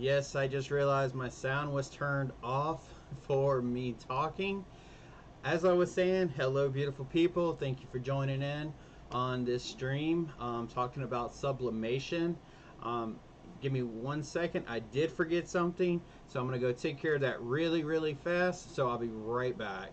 Yes, I just realized my sound was turned off for me talking. As I was saying, hello, beautiful people. Thank you for joining in on this stream. Talking about sublimation. Give me 1 second. I did forget something, so I'm going to go take care of that really, really fast. So I'll be right back.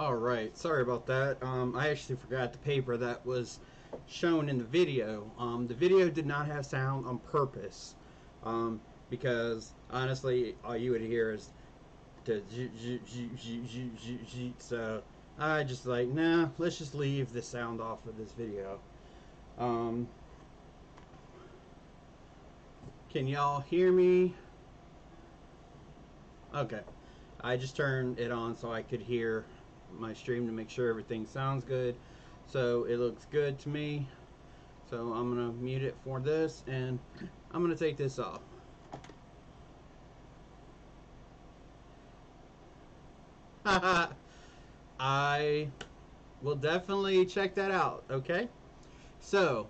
Alright, sorry about that. I actually forgot the paper that was shown in the video. The video did not have sound on purpose, because honestly, all you would hear is the so I just like, nah, let's just leave the sound off of this video. Can y'all hear me? Okay. I just turned it on so I could hear my stream to make sure everything sounds good. So it looks good to me. So I'm going to mute it for this, and I'm going to take this off. I will definitely check that out, okay? So,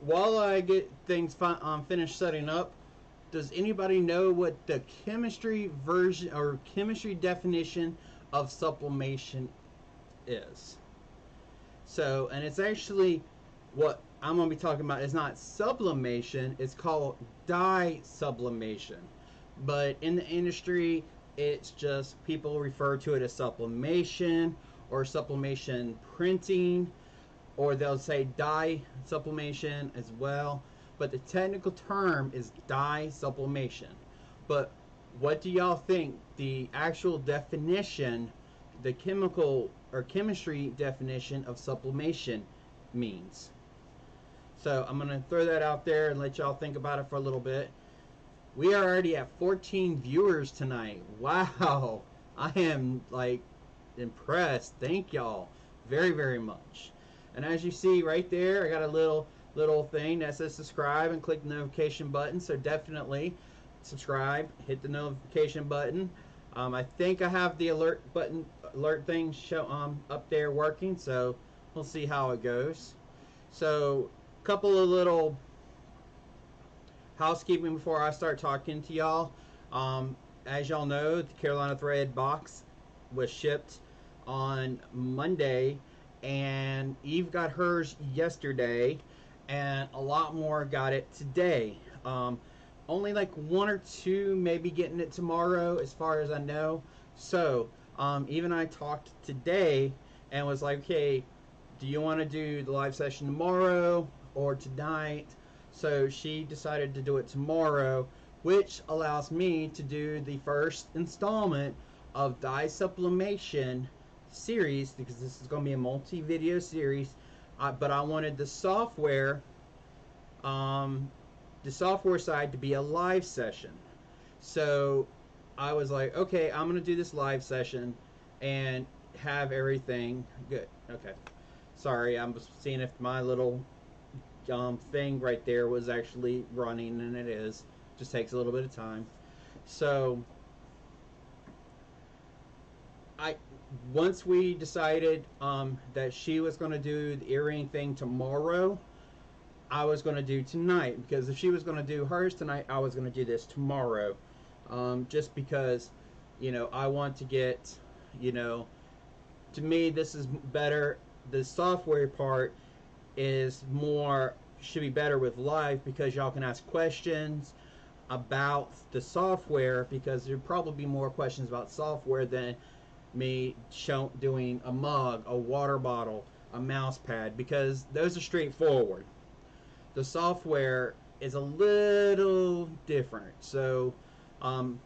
while I get things finished setting up, does anybody know what the chemistry version or chemistry definition of sublimation is? So, and it's actually what I'm going to be talking about is not sublimation, it's called dye sublimation. But in the industry, it's just people refer to it as sublimation or sublimation printing, or they'll say dye sublimation as well. But the technical term is dye sublimation. But what do y'all think the actual definition, the chemical or chemistry definition of sublimation means? So I'm going to throw that out there and let y'all think about it for a little bit. We are already at 14 viewers tonight. Wow. I am like impressed. Thank y'all very, very much. And as you see right there, I got a little thing that says subscribe and click the notification button. So definitely subscribe, hit the notification button. I think I have the alert thing show up there working, so we'll see how it goes. So a couple of little housekeeping before I start talking to y'all. As y'all know, the Carolina Thread box was shipped on Monday, and Eve got hers yesterday, and a lot more got it today. Only like 1 or 2 maybe getting it tomorrow, as far as I know. So even I talked today and was like, okay, do you want to do the live session tomorrow or tonight? So she decided to do it tomorrow, which allows me to do the first installment of dye sublimation series, because this is going to be a multi-video series. But I wanted the software side to be a live session. So I was like, okay, I'm going to do this live session and have everything good. Okay. Sorry, I'm seeing if my little thing right there was actually running, and it is. Just takes a little bit of time. So once we decided that she was going to do the earring thing tomorrow, I was going to do tonight, because if she was going to do hers tonight, I was going to do this tomorrow, just because, you know, I want to get, you know, to me this is better. The software part is more, should be better with live, because y'all can ask questions about the software, because there'd probably be more questions about software than me doing a mug, a water bottle, a mouse pad, because those are straightforward. The software is a little different. So um,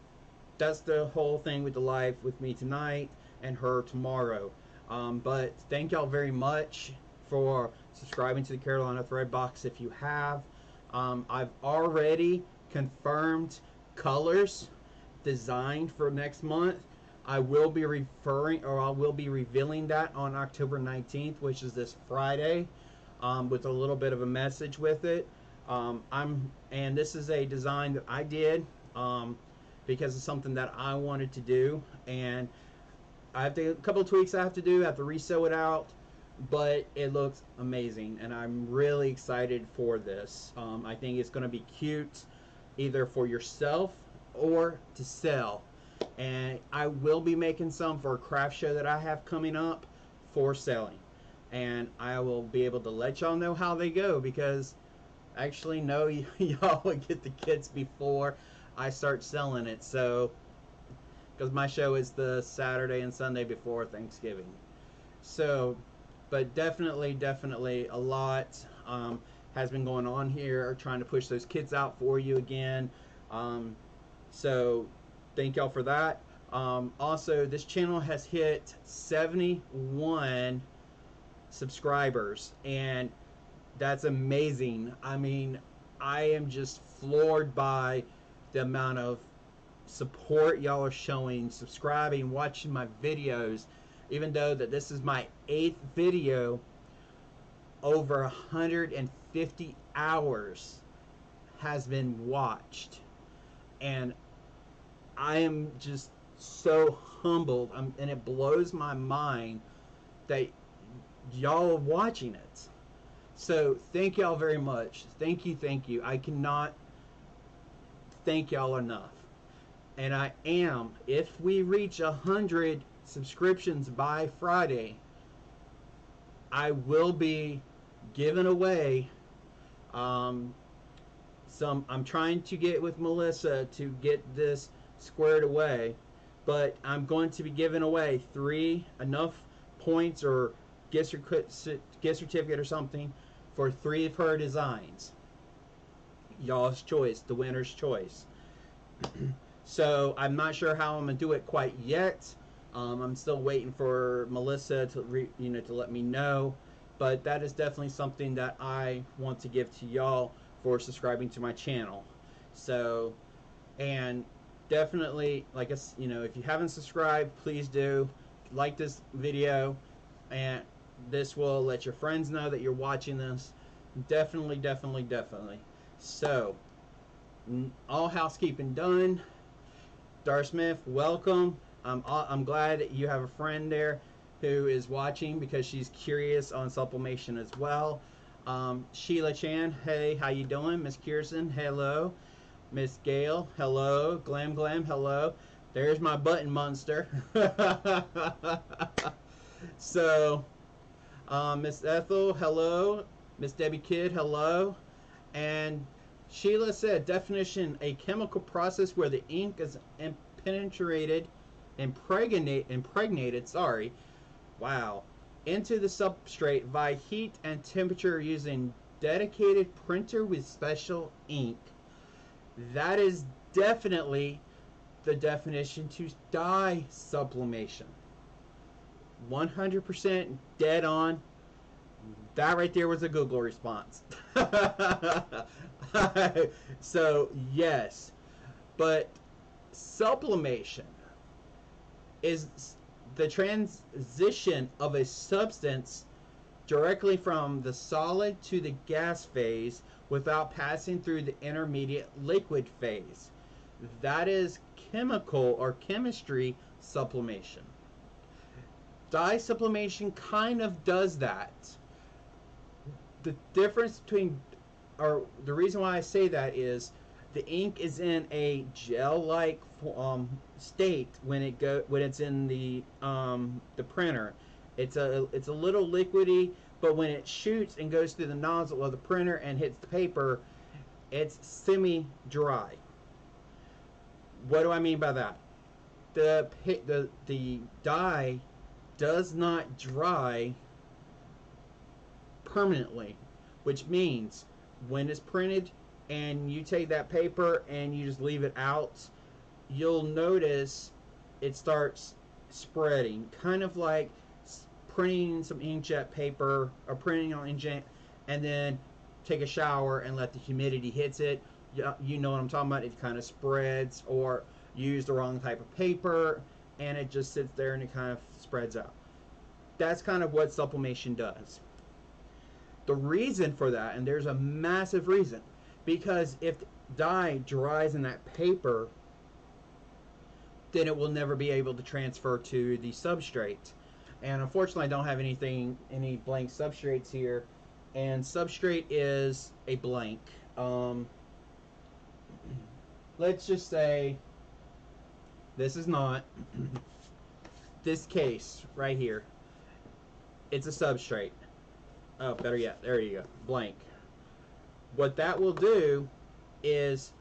that's the whole thing with the live with me tonight and her tomorrow. But thank y'all very much for subscribing to the Carolina Thread Box if you have. I've already confirmed colors designed for next month. I will be revealing that on October 19th, which is this Friday, with a little bit of a message with it. And this is a design that I did because it's something that I wanted to do, and I have a couple of tweaks I have to do. I have to resew it out, but it looks amazing, and I'm really excited for this. I think it's going to be cute, either for yourself or to sell. And I will be making some for a craft show that I have coming up for selling, and I will be able to let y'all know how they go, because actually no, y'all will get the kits before I start selling it. So because my show is the Saturday and Sunday before Thanksgiving. So but definitely a lot has been going on here, trying to push those kits out for you again. So thank y'all for that. Also, this channel has hit 71 subscribers, and that's amazing. I mean, I am just floored by the amount of support y'all are showing, subscribing, watching my videos. Even though that this is my 8th video, over 150 hours has been watched, and I am just so humbled, and it blows my mind that y'all are watching it. So thank y'all very much. Thank you. I cannot thank y'all enough. And I am, if we reach 100 subscriptions by Friday, I will be giving away I'm trying to get with Melissa to get this squared away, but I'm going to be giving away 3 enough points or gift certificate or something for 3 of her designs. Y'all's choice, the winner's choice. So I'm not sure how I'm gonna do it quite yet. I'm still waiting for Melissa to to let me know, but that is definitely something that I want to give to y'all for subscribing to my channel. So, and definitely, like if you haven't subscribed, please do like this video, and this will let your friends know that you're watching this. Definitely. So, all housekeeping done. Dar Smith, welcome. I'm glad you have a friend there who is watching, because she's curious on sublimation as well. Sheila Chan, hey, how you doing? Miss Kirsten, hello. Miss Gail, hello. Glam, hello. There's my button monster. So, Miss Ethel, hello. Miss Debbie Kidd, hello. And Sheila said, definition, a chemical process where the ink is impregnated, into the substrate via heat and temperature using dedicated printer with special ink. That is definitely the definition to dye sublimation. 100% dead on. That right there was a Google response. So yes, but sublimation is the transition of a substance directly from the solid to the gas phase without passing through the intermediate liquid phase. That is chemical or chemistry sublimation. Dye sublimation kind of does that. The difference between, or the reason why I say that is, the ink is in a gel-like state when it's in the printer. It's a little liquidy, but when it shoots and goes through the nozzle of the printer and hits the paper, it's semi-dry. What do I mean by that? the dye does not dry permanently, which means when it's printed and you take that paper and you just leave it out, you'll notice it starts spreading, kind of like printing some inkjet paper or printing on inkjet, and then take a shower and let the humidity hits it. You know what I'm talking about. It kind of spreads, or you use the wrong type of paper and it just sits there and it kind of spreads out. That's kind of what sublimation does. The reason for that, and there's a massive reason, because if dye dries in that paper, then it will never be able to transfer to the substrate. And unfortunately, I don't have any blank substrates here. And substrate is a blank. Let's just say this is not. This case right here, it's a substrate. Oh, better yet, there you go, blank. What that will do is,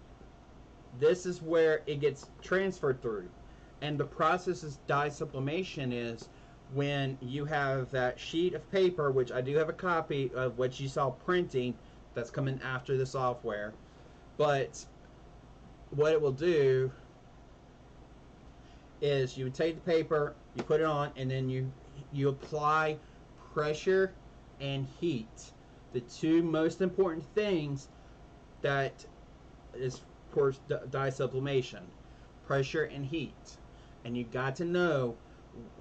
this is where it gets transferred through. And the process is dye sublimation is when you have that sheet of paper, which I do have a copy of what you saw printing, that's coming after the software. But what it will do is you would take the paper, you put it on, and then you apply pressure and heat. The two most important things that is for dye sublimation: pressure and heat. And you got to know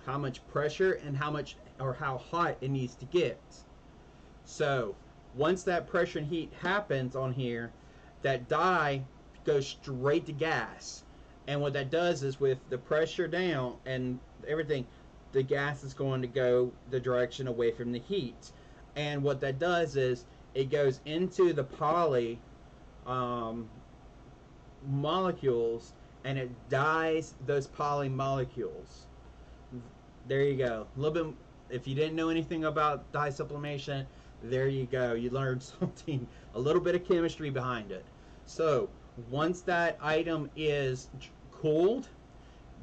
how much pressure and how much, or how hot it needs to get. So once that pressure and heat happens on here, that dye goes straight to gas. And what that does is, with the pressure down and everything, the gas is going to go the direction away from the heat. And what that does is it goes into the poly molecules, and it dyes those poly molecules. There you go. A little bit. If you didn't know anything about dye sublimation, there you go. You learned something, a little bit of chemistry behind it. So once that item is cooled,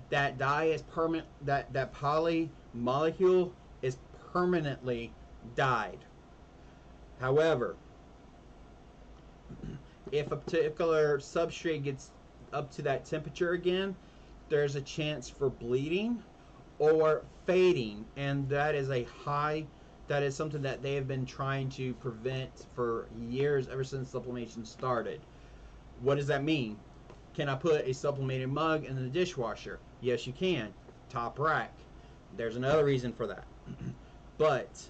that dye is permanent. That poly molecule is permanently dyed. However, if a particular substrate gets up to that temperature again, there's a chance for bleeding or fading, and that is something that they have been trying to prevent for years, ever since sublimation started. What does that mean? Can I put a sublimated mug in the dishwasher? Yes, you can. Top rack. There's another reason for that. But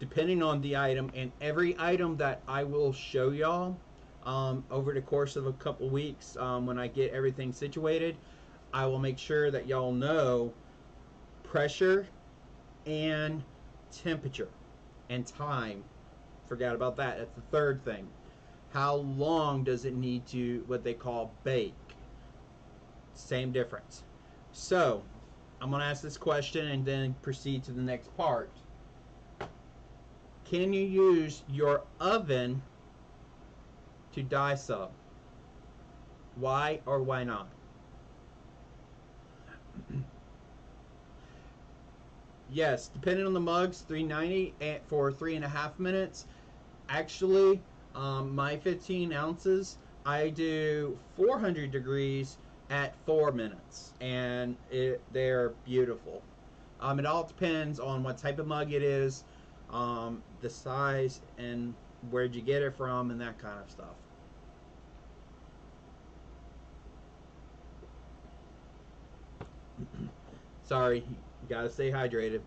depending on the item, and every item that I will show y'all over the course of a couple weeks, when I get everything situated, I will make sure that y'all know pressure and temperature and time. Forgot about that. That's the third thing. How long does it need to, what they call, bake? Same difference. So I'm going to ask this question and then proceed to the next part. Can you use your oven to dye sub? Why or why not? Yes, depending on the mugs, 390 for 3.5 minutes. Actually, my 15 ounces, I do 400 degrees at 4 minutes, and they're beautiful. It all depends on what type of mug it is, the size, and where'd you get it from, and that kind of stuff. Sorry, you gotta stay hydrated.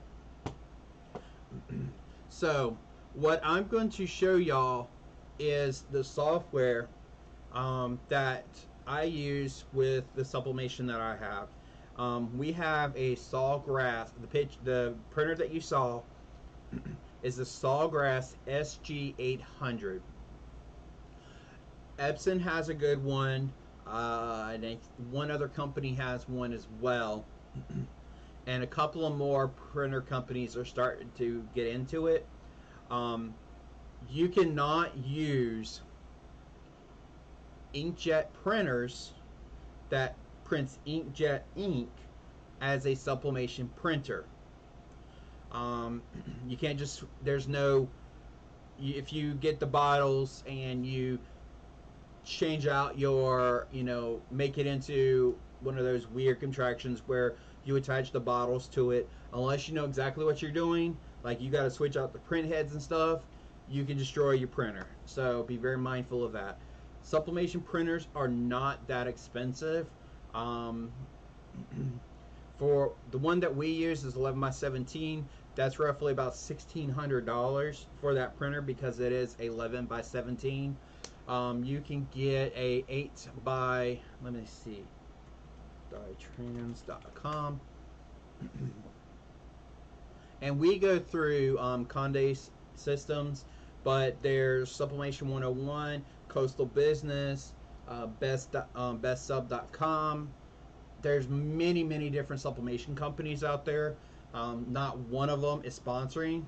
So what I'm going to show y'all is the software that I use with the sublimation that I have. We have a Sawgrass. The printer that you saw is the Sawgrass SG800. Epson has a good one. I think one other company has one as well. And a couple of more printer companies are starting to get into it. You cannot use inkjet printers that prints inkjet ink as a sublimation printer. You can't just, there's no, if you get the bottles and you change out your, make it into one of those weird contractions where you attach the bottles to it, unless you know exactly what you're doing, like you got to switch out the print heads and stuff, you can destroy your printer. So be very mindful of that. Sublimation printers are not that expensive. For the one that we use is 11 by 17. That's roughly about $1,600 for that printer because it is 11 by 17. You can get a 8 by, let me see, dietrans.com. And we go through Conde Systems, but there's Sublimation 101, Coastal Business, bestsub.com. There's many different sublimation companies out there. Not one of them is sponsoring.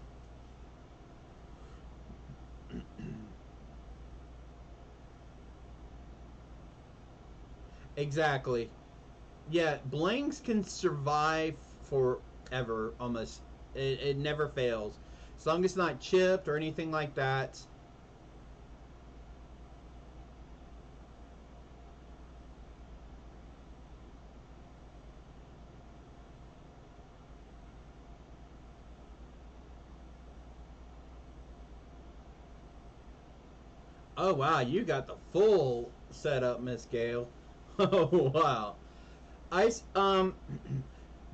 Exactly. Yeah, blanks can survive forever almost. It never fails. As long as it's not chipped or anything like that. Oh wow, you got the full setup, Miss Gale. Oh wow. Ice the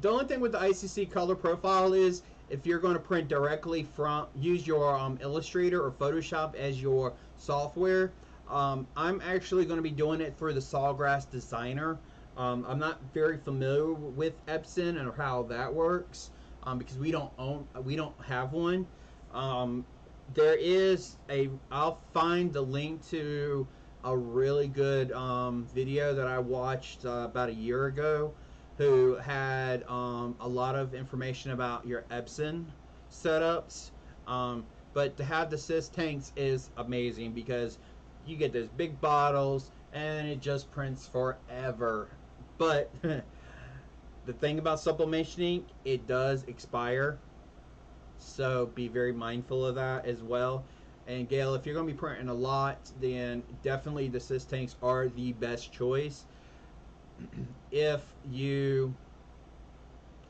only thing with the ICC color profile is if you're going to print directly from, use your Illustrator or Photoshop as your software. I'm actually going to be doing it through the Sawgrass Designer. I'm not very familiar with Epson and how that works because we don't have one. There is a, I'll find the link to a really good video that I watched about a year ago, who had a lot of information about your Epson setups. But to have the Cis tanks is amazing because you get those big bottles and it just prints forever. But the thing about sublimation ink, it does expire. So be very mindful of that as well. And Gail, if you're going to be printing a lot, then definitely the Cis tanks are the best choice. If you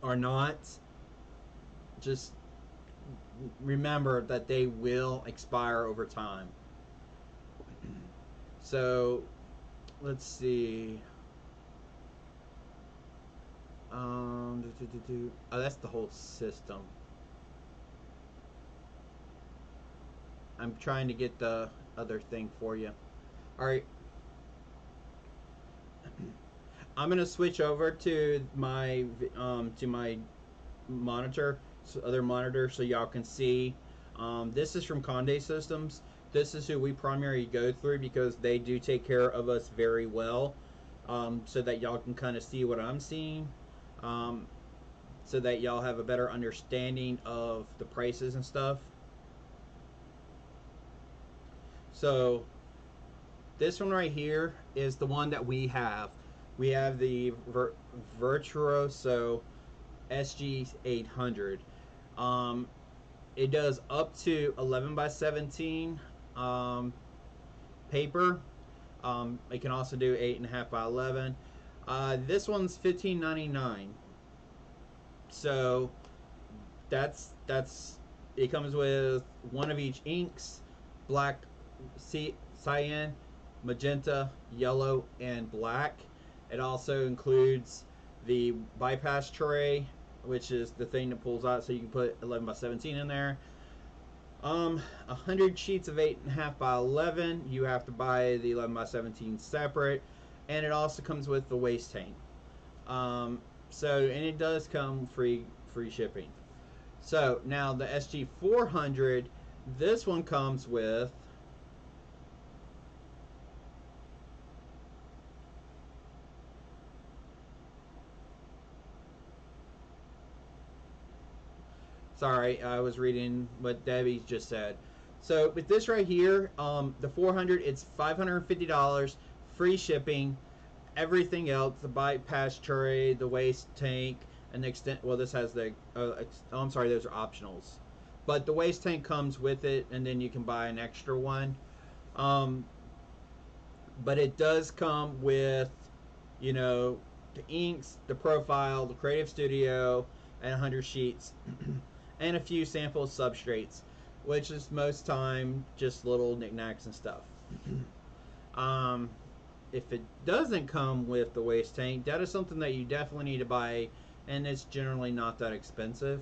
are not, just remember that they will expire over time. So let's see. Oh, that's the whole system. I'm trying to get the other thing for you. All right. I'm gonna switch over to my monitor, other monitor, so y'all can see. This is from Conde Systems. This is who we primarily go through because they do take care of us very well, so that y'all can kind of see what I'm seeing, so that y'all have a better understanding of the prices and stuff. So this one right here is the one that we have. We have the Virtuoso SG800. It does up to 11 by 17 paper. It can also do 8.5 by 11. This one's $15.99. So that's it comes with one of each inks: black, cyan, magenta, yellow, and black. It also includes the bypass tray, which is the thing that pulls out so you can put 11 by 17 in there. 100 sheets of 8.5 by 11. You have to buy the 11 by 17 separate, and it also comes with the waste tank. And it does come free shipping. So now the SG400, this one comes with sorry, I was reading what Debbie just said. So with this right here, the 400, it's $550, free shipping, everything else, the bypass tray, the waste tank, and the extent. Well, this has the. I'm sorry, those are optionals, but the waste tank comes with it, and then you can buy an extra one. Um, but it does come with, you know, the inks, the profile, the Creative Studio, and 100 sheets, and a few sample substrates, which is most time just little knickknacks and stuff. um, if it doesn't come with the waste tank, that is something that you definitely need to buy, and it's generally not that expensive.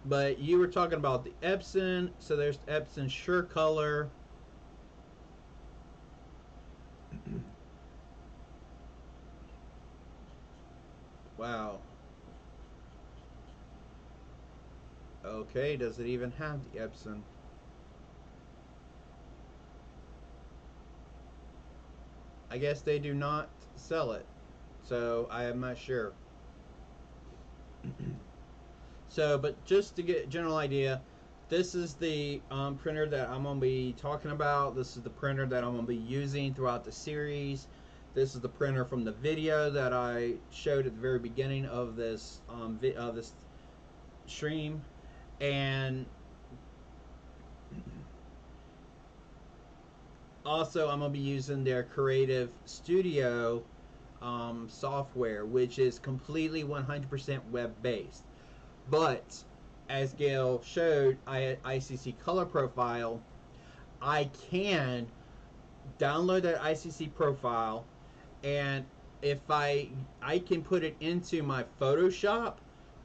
But you were talking about the Epson, so there's Epson Sure Color. Wow. Okay, does it even have the Epson? I guess they do not sell it, so I am not sure. So, but just to get a general idea, this is the printer that I'm going to be talking about. This is the printer that I'm going to be using throughout the series. This is the printer from the video that I showed at the very beginning of this this stream, and also I'm going to be using their Creative Studio software, which is completely 100% web-based. But as Gail showed, I had ICC color profile. I can download that ICC profile, and if I can put it into my Photoshop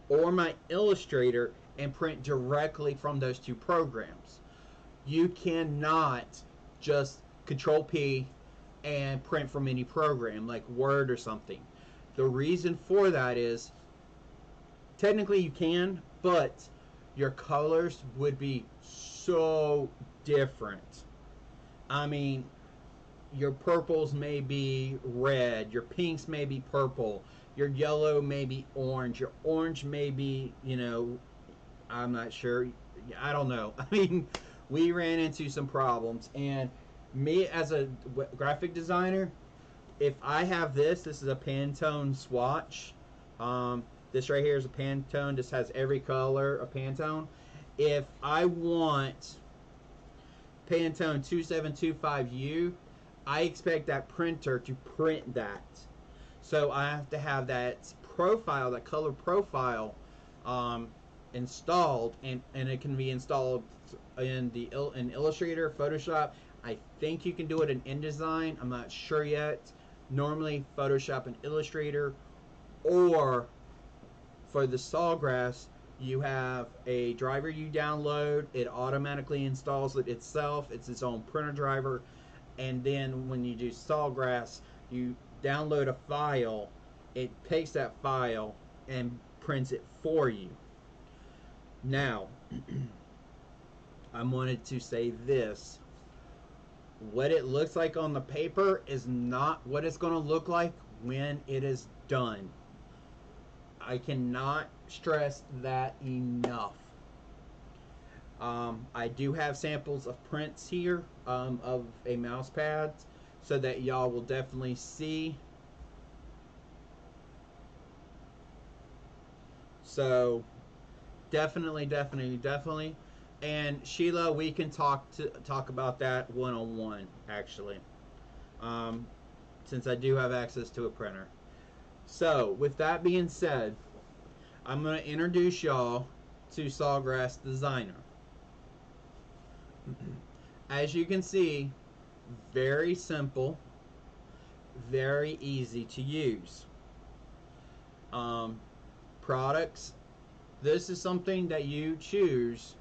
or my Illustrator and print directly from those two programs. You cannot just Control P and print from any program like Word or something. The reason for that is technically you can, but your colors would be so different. I mean, your purples may be red, your pinks may be purple, your yellow may be orange, your orange may be, you know, I'm not sure. I don't know. I mean, we ran into some problems, and me as a graphic designer, if I have this is a Pantone swatch. This right here is a Pantone. This has every color of Pantone. If I want Pantone 2725U, I expect that printer to print that. So I have to have that profile, that color profile, installed, and it can be installed in Illustrator, Photoshop. I think you can do it in InDesign. I'm not sure yet. Normally Photoshop and Illustrator, or for the Sawgrass, you have a driver you download. It automatically installs it itself. It's its own printer driver. And then when you do Sawgrass, you download a file. It takes that file and prints it for you. Now, I wanted to say this. What it looks like on the paper is not what it's going to look like when it is done. I cannot stress that enough. I do have samples of prints here of a mouse pad, so that y'all will definitely see. So definitely. And Sheila, we can talk about that one-on-one, actually, since I do have access to a printer. So with that being said, I'm going to introduce y'all to Sawgrass Designer. As you can see, very simple, very easy to use. Products. This is something that you choose.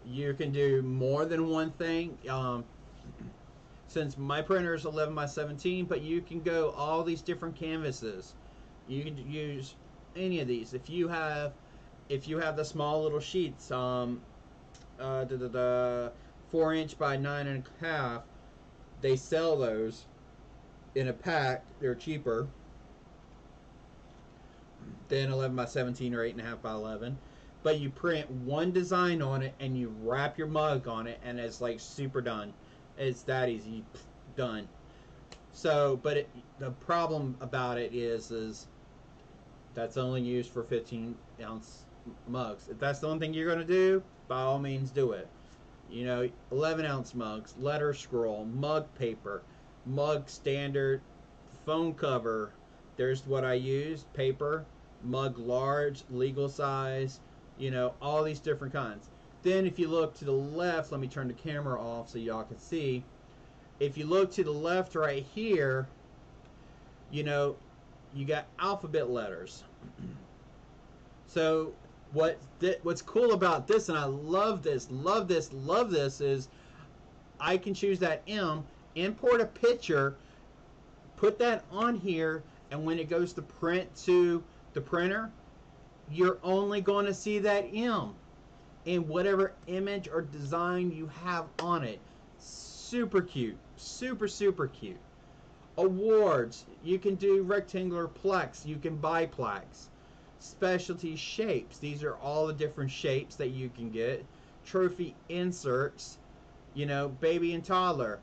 You can do more than one thing. Since my printer is 11 by 17, but you can go all these different canvases. You can use any of these. If you have the small little sheets, 4" by 9.5, they sell those in a pack. They're cheaper than 11 by 17 or 8.5 by 11. But you print one design on it and you wrap your mug on it, and it's like super done. It's that easy. Done. So, but the problem about it is that's only used for 15-ounce mugs. If that's the only thing you're going to do, by all means do it. 11-ounce mugs, letter scroll, mug paper, mug standard, phone cover. There's what I use, paper, mug large, legal size, all these different kinds. Then if you look to the left, let me turn the camera off so y'all can see. If you look to the left right here, you got alphabet letters. So what's cool about this, and I love this, is I can choose that M, import a picture, put that on here, and when it goes to print to the printer, you're only going to see that M in whatever image or design you have on it. Super cute. Super, super cute. Awards. You can do rectangular plaques. You can biplex. Specialty shapes. These are all the different shapes that you can get. Trophy inserts. Baby and toddler.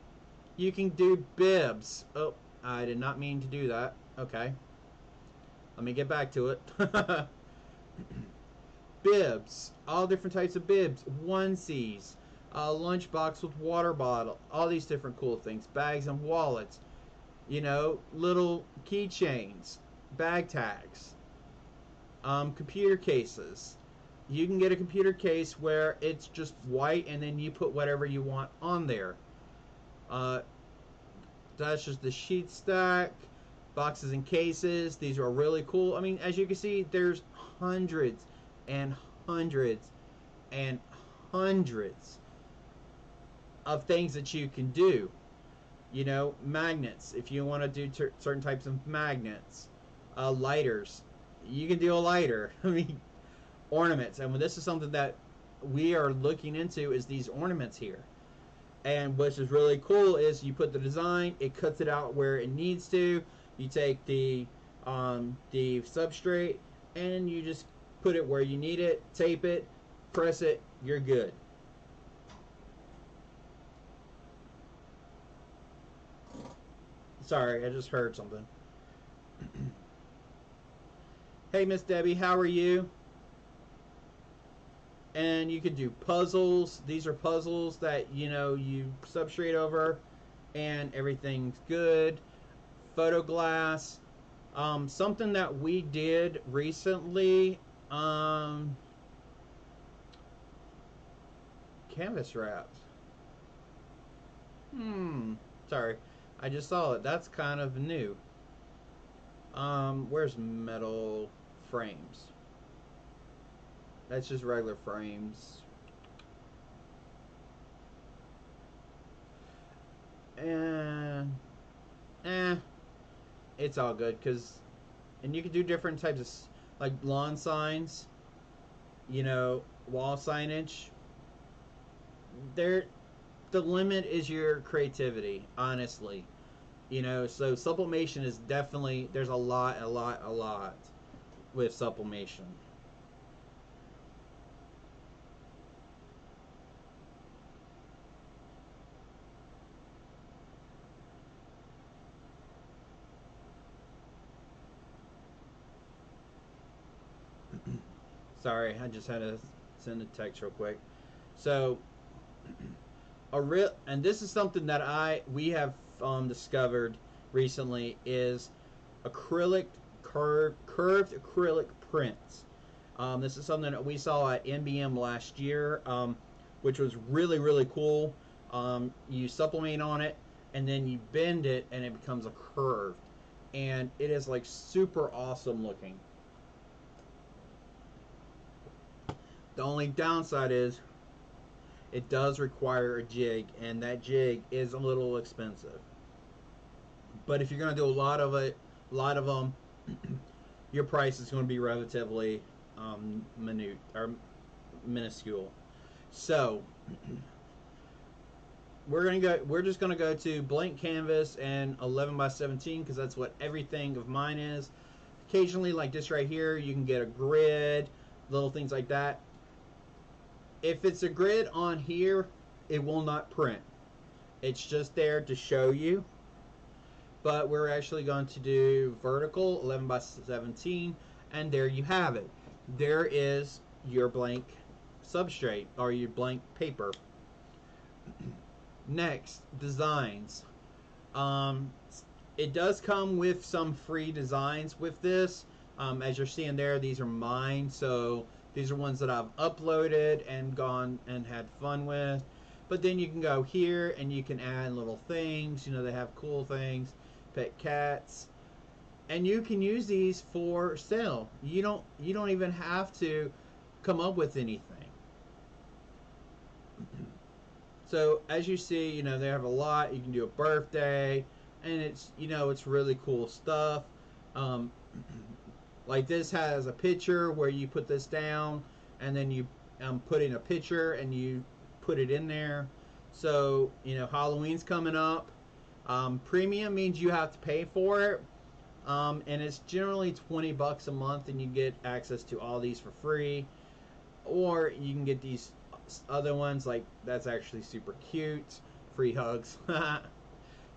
You can do bibs. Oh, I did not mean to do that. Okay. Let me get back to it. Bibs. All different types of bibs. Onesies. Lunchbox with water bottle. All these different cool things. Bags and wallets. Little keychains. Bag tags. Computer cases. You can get a computer case where it's just white and then you put whatever you want on there. That's just the sheet stack. Boxes and cases. These are really cool. I mean, as you can see, there's hundreds and hundreds and hundreds of things that you can do. Magnets. If you want to do certain types of magnets. Lighters. You can do a lighter. I mean, ornaments. And this is something that we are looking into, is these ornaments here. And which is really cool is you put the design, it cuts it out where it needs to. You take the substrate and you just put it where you need it, tape it, press it, you're good. Sorry, I just heard something. Hey, Miss Debbie, how are you? And you could do puzzles. These are puzzles that, you substrate over and everything's good. Photo glass. Something that we did recently, canvas wraps. Sorry. I just saw it. That's kind of new. Where's metal frames? That's just regular frames. And it's all good and you can do different types of like lawn signs, wall signage. The limit is your creativity, honestly. So sublimation is definitely, there's a lot with sublimation. Sorry, I just had to send a text real quick. So, and this is something that we have discovered recently, is curved acrylic prints. This is something that we saw at NBM last year, which was really, really cool. You sublimate on it, and then you bend it, and it becomes a curve. And it is like super awesome looking. The only downside is it does require a jig, and that jig is a little expensive. But if you're going to do a lot of them, your price is going to be relatively minuscule. So we're just going to go to blank canvas and 11 by 17 because that's what everything of mine is. Occasionally, like this right here, you can get a grid, little things like that. If it's a grid on here, it will not print. It's just there to show you. but we're actually going to do vertical 11 by 17, and there you have it. There is your blank substrate or your blank paper. Next, designs. Um, it does come with some free designs with this. As you're seeing there, these are mine, so these are ones that I've uploaded and gone and had fun with. But then you can go here and you can add little things. You know, they have cool things, pet cats, and you can use these for sale. You don't even have to come up with anything. So as you see, you know, they have a lot. You can do a birthday, and it's, you know, it's really cool stuff. Like this has a picture where you put this down, and then you put in a picture and you put it in there. So, you know, Halloween's coming up. Premium means you have to pay for it, and it's generally $20 a month, and you get access to all these for free. Or you can get these other ones, like that's actually super cute. Free hugs.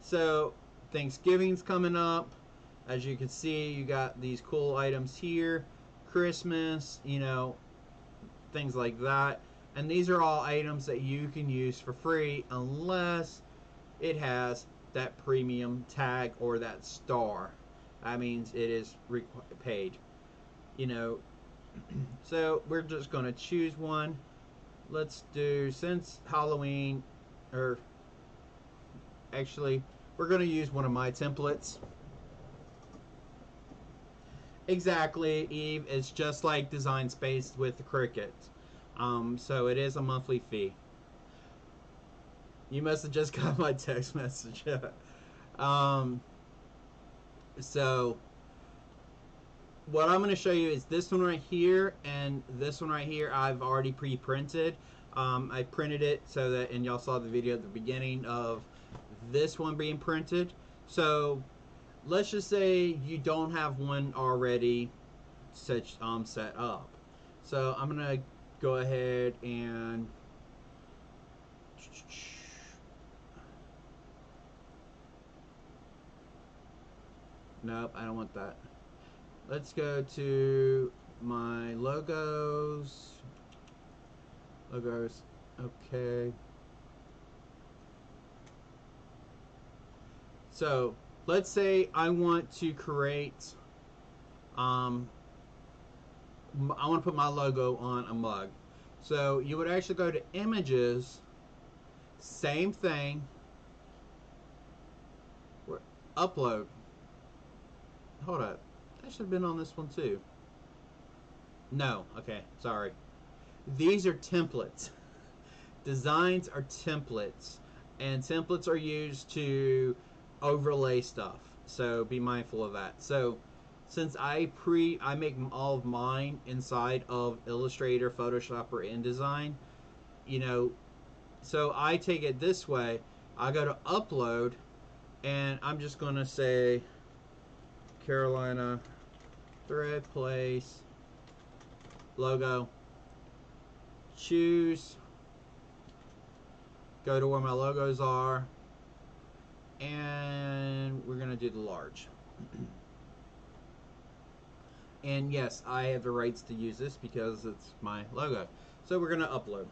So Thanksgiving's coming up. As you can see, you got these cool items here. Christmas, you know, things like that. And these are all items that you can use for free unless it has that premium tag or that star. That means it is paid. You know, so we're just going to choose one. Let's do, since Halloween, or actually, we're going to use one of my templates. Exactly, Eve. It's just like Design Space with the Cricut. So it is a monthly fee. You must have just got my text message. So what I'm going to show you is this one right here and this one right here. I've already pre-printed. I printed it so that, and y'all saw the video at the beginning of this one being printed. So let's just say you don't have one already set up. So I'm going to go ahead and nope, I don't want that. Let's go to my logos. Okay. So let's say I want to create, I want to put my logo on a mug. So you would actually go to images, same thing, upload. Hold up, that should have been on this one too. No, okay, sorry. These are templates. Designs are templates, and templates are used to overlay stuff. So be mindful of that. So since I make all of mine inside of Illustrator, Photoshop, or InDesign, you know, so I take it this way. I go to upload, and I'm just going to say Carolina Thread Place logo. Choose. Go to where my logos are, and we're going to do the large. And yes, I have the rights to use this because it's my logo. So we're going to upload.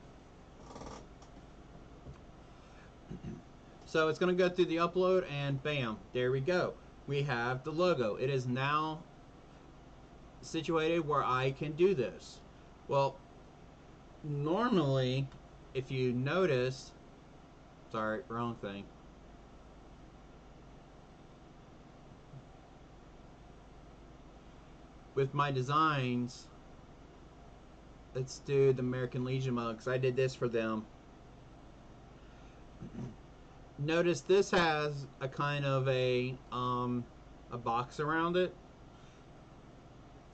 So it's going to go through the upload, and bam, there we go. We have the logo. It is now situated where I can do this. Well, normally, if you notice, sorry, wrong thing. With my designs, let's do the American Legion mugs. I did this for them. Notice this has a kind of a box around it.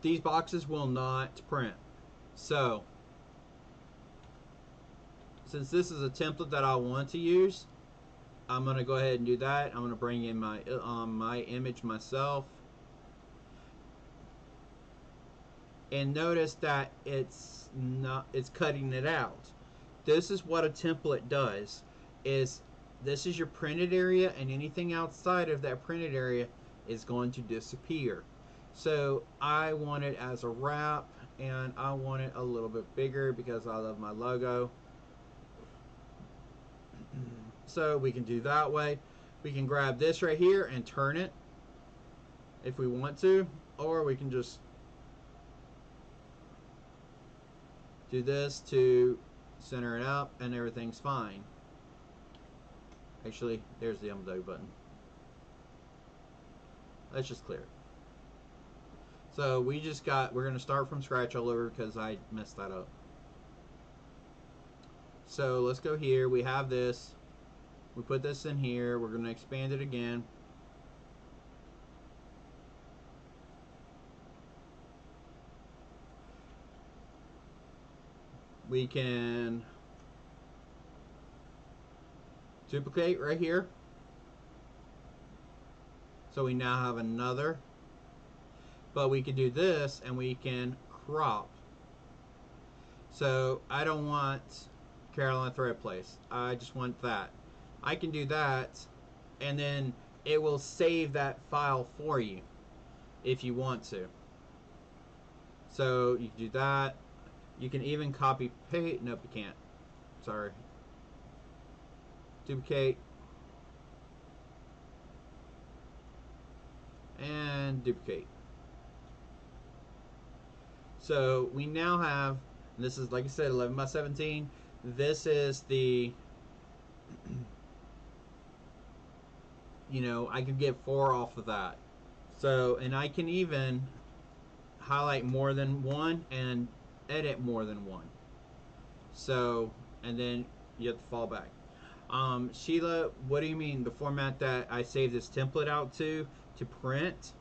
These boxes will not print. So since this is a template that I want to use, I'm going to go ahead and do that. I'm going to bring in my my image myself. And notice that it's cutting it out. This is what a template does, is this is your printed area, and anything outside of that printed area is going to disappear. So I want it as a wrap, and I want it a little bit bigger because I love my logo. So we can do that way. We can grab this right here and turn it if we want to, or we can just do this to center it up and everything's fine. Actually, there's the undo button. Let's just clear it. So we're going to start from scratch all over because I messed that up. So let's go here. We have this. We put this in here. We're going to expand it again. We can duplicate right here. So we now have another. But we can do this and we can crop. So I don't want Carolina thread place. I just want that. I can do that, and then it will save that file for you if you want to. So you can do that. You can even copy paste. Nope, you can't. Sorry. Duplicate. And duplicate. So we now have, this is, like I said, 11 by 17. This is the, you know, I could get 4 off of that. So, and I can even highlight more than one and edit more than one. So, and then you have to fall back. Sheila, what do you mean the format that I saved this template out to print?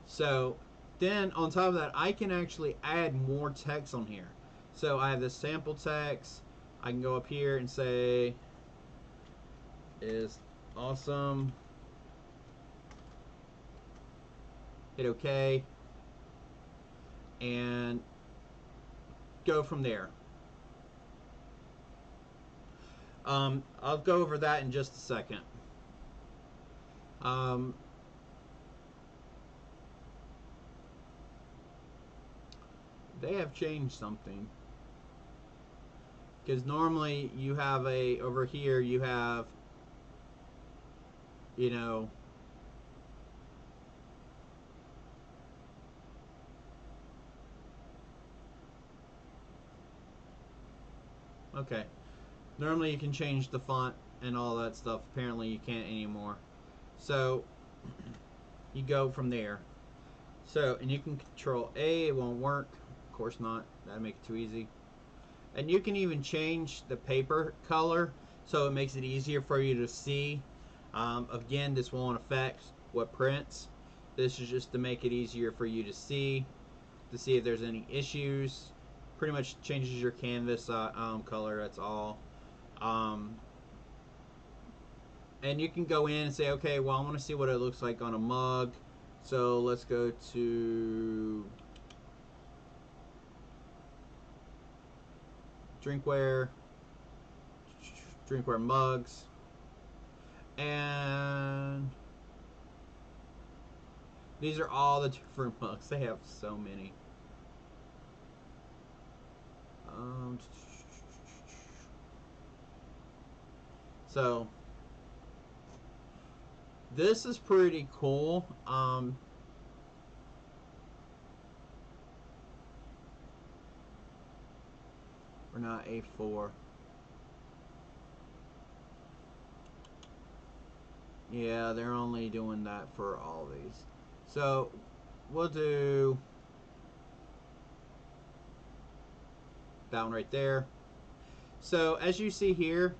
So then on top of that, I can actually add more text on here. So I have this sample text. I can go up here and say is awesome. Hit OK. And go from there. I'll go over that in just a second. They have changed something, because normally you have over here you have, you know, okay, normally you can change the font and all that stuff. Apparently you can't anymore. So you go from there. So, and you can control A, it won't work. Of course not. That'd make it too easy. And you can even change the paper color so it makes it easier for you to see. Again, this won't affect what prints. This is just to make it easier for you to see if there's any issues. Pretty much changes your canvas color, that's all. And you can go in and say, okay, well, I want to see what it looks like on a mug. So let's go to drinkware mugs, and these are all the different mugs. They have so many. So this is pretty cool. We're not A4. Yeah, they're only doing that for all these. So we'll do that one right there. So as you see here,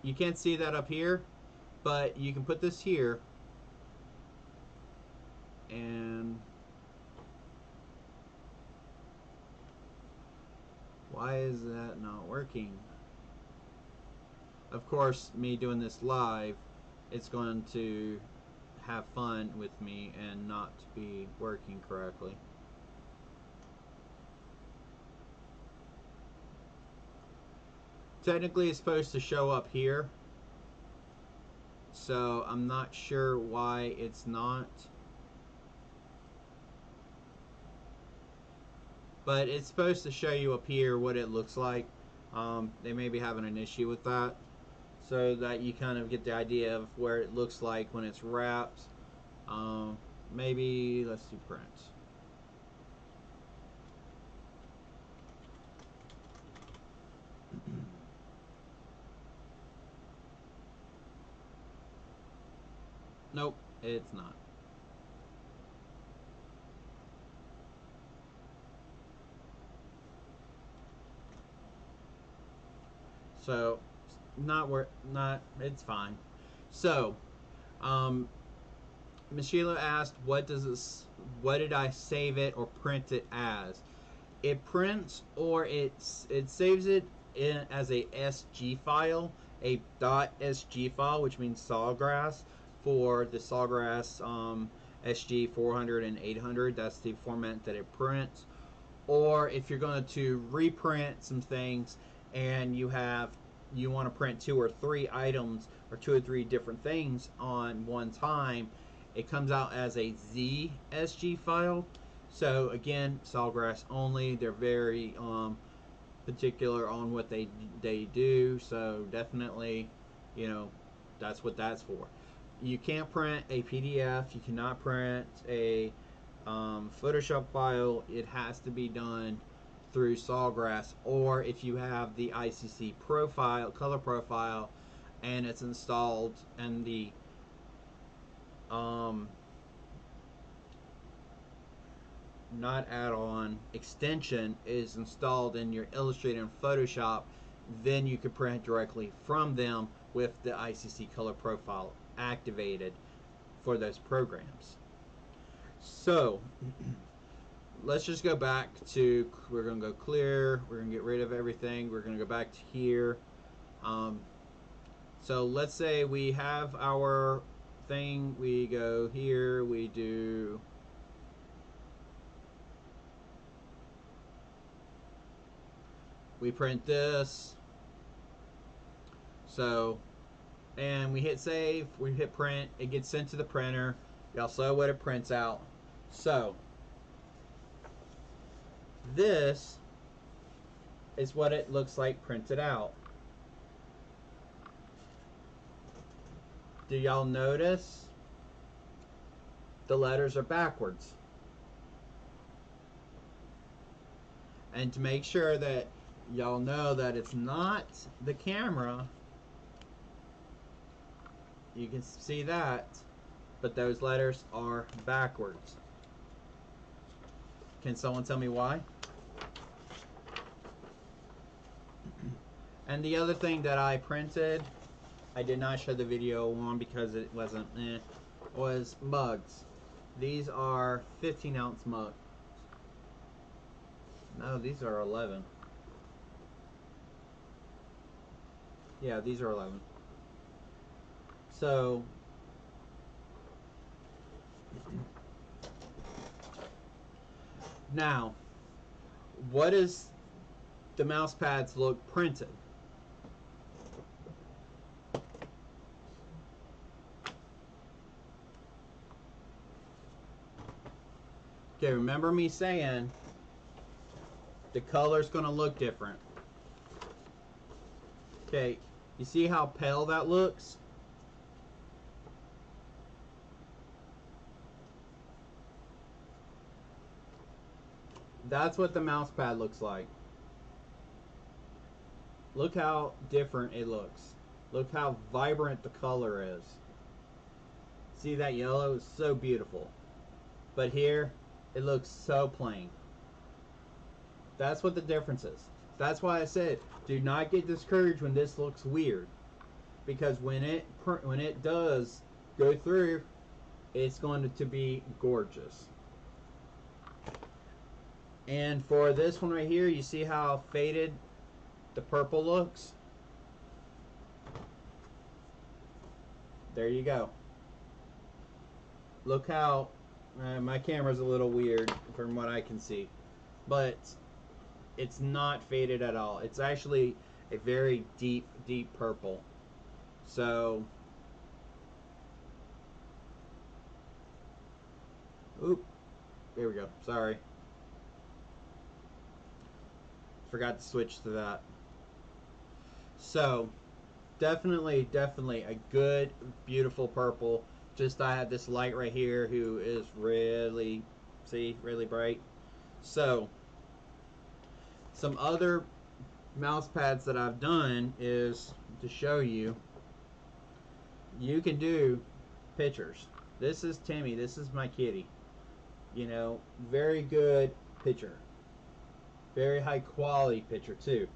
you can't see that up here, but you can put this here, and why is that not working? Of course, me doing this live, it's going to have fun with me and not be working correctly. Technically it's supposed to show up here, so I'm not sure why it's not. But it's supposed to show you up here what it looks like. They may be having an issue with that, so that you kind of get the idea of where it looks like when it's wrapped. Maybe let's do print. Nope, it's not. So, it's fine. So, Ms. Sheila asked, what did I save it or print it as? It prints or it saves it as a SG file, a .sg file, which means Sawgrass, for the Sawgrass SG 400 and 800. That's the format that it prints. Or if you're going to reprint some things and you want to print 2 or 3 items or 2 or 3 different things on one time, it comes out as a ZSG file. So again, Sawgrass only. They're very particular on what they do. So definitely, that's what that's for. You can't print a PDF. You cannot print a Photoshop file. It has to be done through Sawgrass, or if you have the ICC profile, color profile, and it's installed, and the not add-on extension is installed in your Illustrator and Photoshop, then you could print directly from them with the ICC color profile activated for those programs. So let's just go back to, we're going to go clear, we're going to get rid of everything, we're going to go back to here. So let's say we have our thing, we go here, we print this, so, and we hit save, we hit print, it gets sent to the printer. Y'all saw what it prints out. So this is what it looks like printed out. Do y'all notice the letters are backwards? And to make sure that y'all know that it's not the camera, you can see that, but those letters are backwards. Can someone tell me why? And the other thing that I printed, I did not show the video on because it wasn't, was mugs. These are 15-ounce mugs. No, these are 11. Yeah, these are 11. So now, what does the mouse pads look printed? Okay, remember me saying the color's going to look different. Okay, you see how pale that looks? That's what the mouse pad looks like. Look how different it looks. Look how vibrant the color is. See that yellow is so beautiful. But here, it looks so plain. That's what the difference is. That's why I said, do not get discouraged when this looks weird. Because when it does go through, it's going to be gorgeous. And for this one right here, you see how faded the purple looks? There you go. Look how, my camera's a little weird from what I can see, but it's not faded at all. It's actually, a very deep, deep purple. So, oop, there we go. Sorry. Forgot to switch to that. So, definitely a good, beautiful purple. Just I have this light right here who is really, see, really bright. So, some other mouse pads that I've done is to show you. You can do pictures. This is Timmy. This is my kitty. You know, very good picture. Very high quality picture too.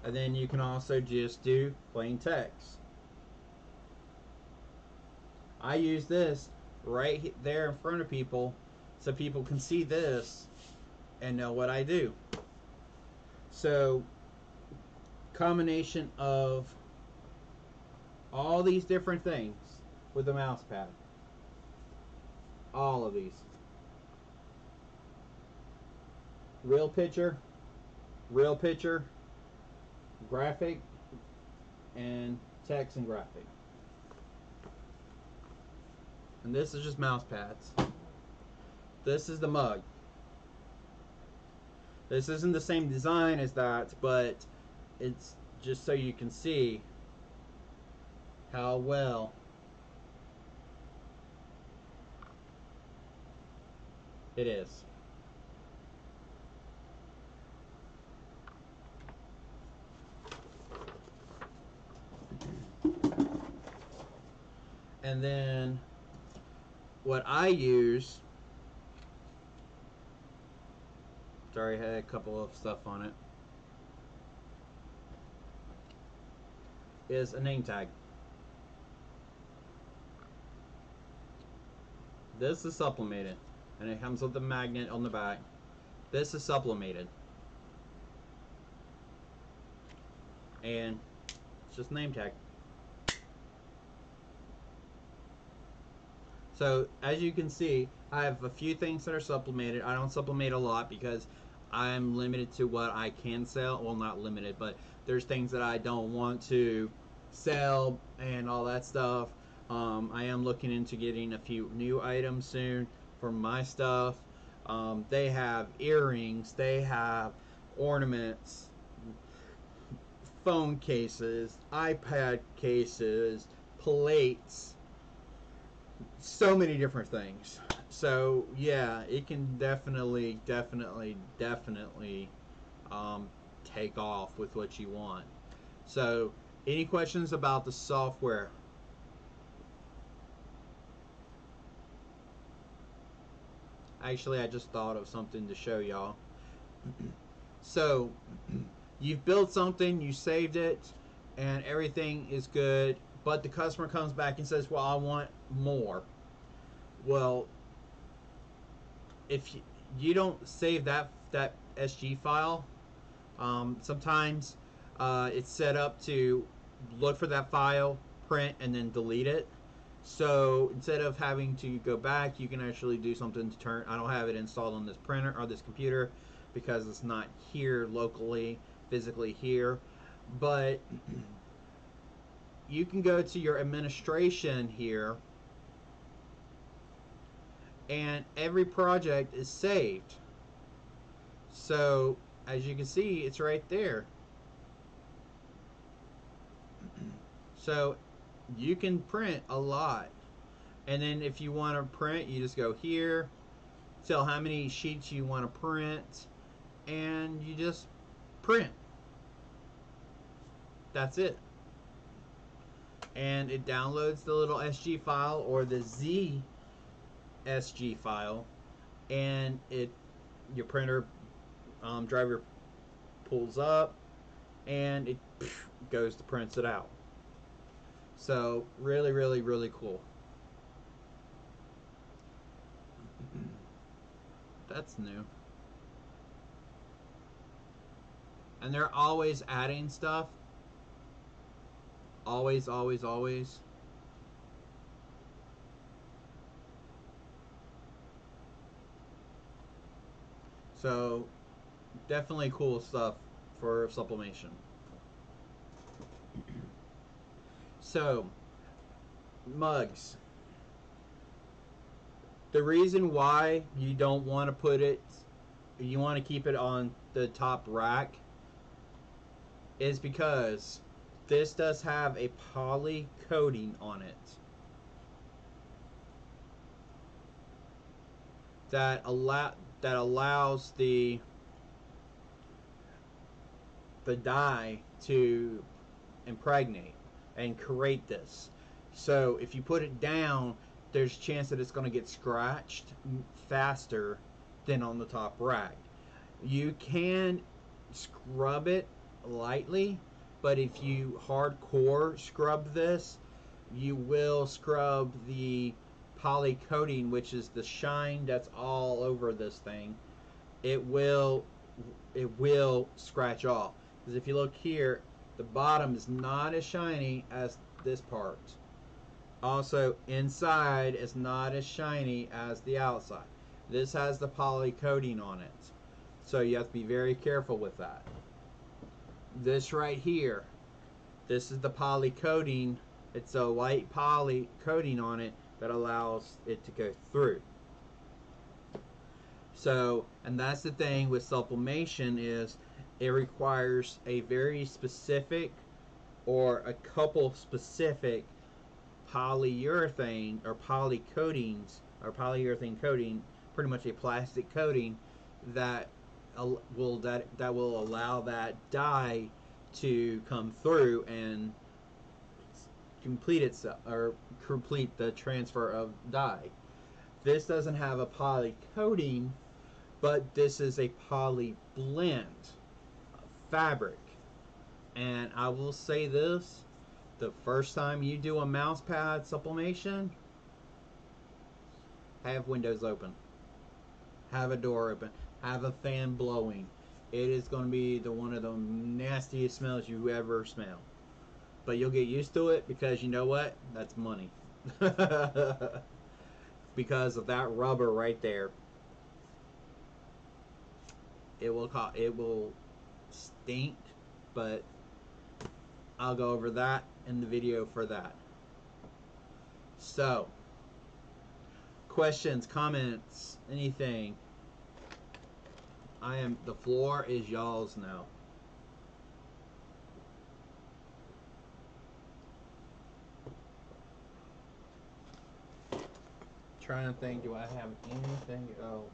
And then you can also just do plain text. I use this right there in front of people so people can see this and know what I do. So, combination of all these different things with a mouse pad. All of these. Real picture, graphic, and text and graphic. And this is just mouse pads. This is the mug. This isn't the same design as that, but it's just so you can see how well it is. And then what I use, sorry, I had a couple of stuff on it, is a name tag. This is sublimated, and it comes with the magnet on the back. This is sublimated, and it's just name tag. So as you can see, I have a few things that are sublimated. I don't sublimate a lot because I'm limited to what I can sell. Well, not limited, but there's things that I don't want to sell and all that stuff. I am looking into getting a few new items soon for my stuff. They have earrings, they have ornaments, phone cases, iPad cases, plates, so many different things. So yeah, it can definitely take off with what you want. So any questions about the software? Actually, I just thought of something to show y'all. So you've built something, you saved it, and everything is good, but the customer comes back and says, well, I want more. Well, if you don't save that SG file, sometimes it's set up to look for that file, print, and then delete it. So instead of having to go back, you can actually do something to turn. I don't have it installed on this printer or this computer because it's not here locally, physically here. But you can go to your administration here, and every project is saved. So as you can see, it's right there. So you can print a lot. And then if you want to print, you just go here, tell how many sheets you want to print, and you just print. That's it. And it downloads the little SG file or the ZSG file, and your printer driver pulls up, and it goes to prints it out. So really cool. That's new. And they're always adding stuff. Always. So definitely cool stuff for sublimation. So, mugs. The reason why you don't want to put it, you want to keep it on the top rack, is because this does have a poly coating on it that allows the dye to impregnate and create this. So if you put it down, there's a chance that it's going to get scratched faster than on the top rack. You can scrub it lightly, but if you hardcore scrub this, you will scrub the poly coating, which is the shine that's all over this thing. It will scratch off, because if you look here, the bottom is not as shiny as this part. Also, inside is not as shiny as the outside. This has the poly coating on it, so you have to be very careful with that. This right here, this is the poly coating. It's a light poly coating on it that allows it to go through. So, and that's the thing with sublimation, is it requires a very specific, or a couple specific polyurethane or poly coatings, or polyurethane coating, pretty much a plastic coating that will allow that dye to come through and complete itself, or complete the transfer of dye. This doesn't have a poly coating, but this is a poly blend fabric. And I will say this, the first time you do a mouse pad sublimation, have windows open, have a door open, have a fan blowing. It is going to be one of the nastiest smells you ever smell, but you'll get used to it, because you know what, that's money. Because of that rubber right there, it will stink, but I'll go over that in the video for that. So, questions, comments, anything? The floor is y'all's now. Trying to think, do I have anything else?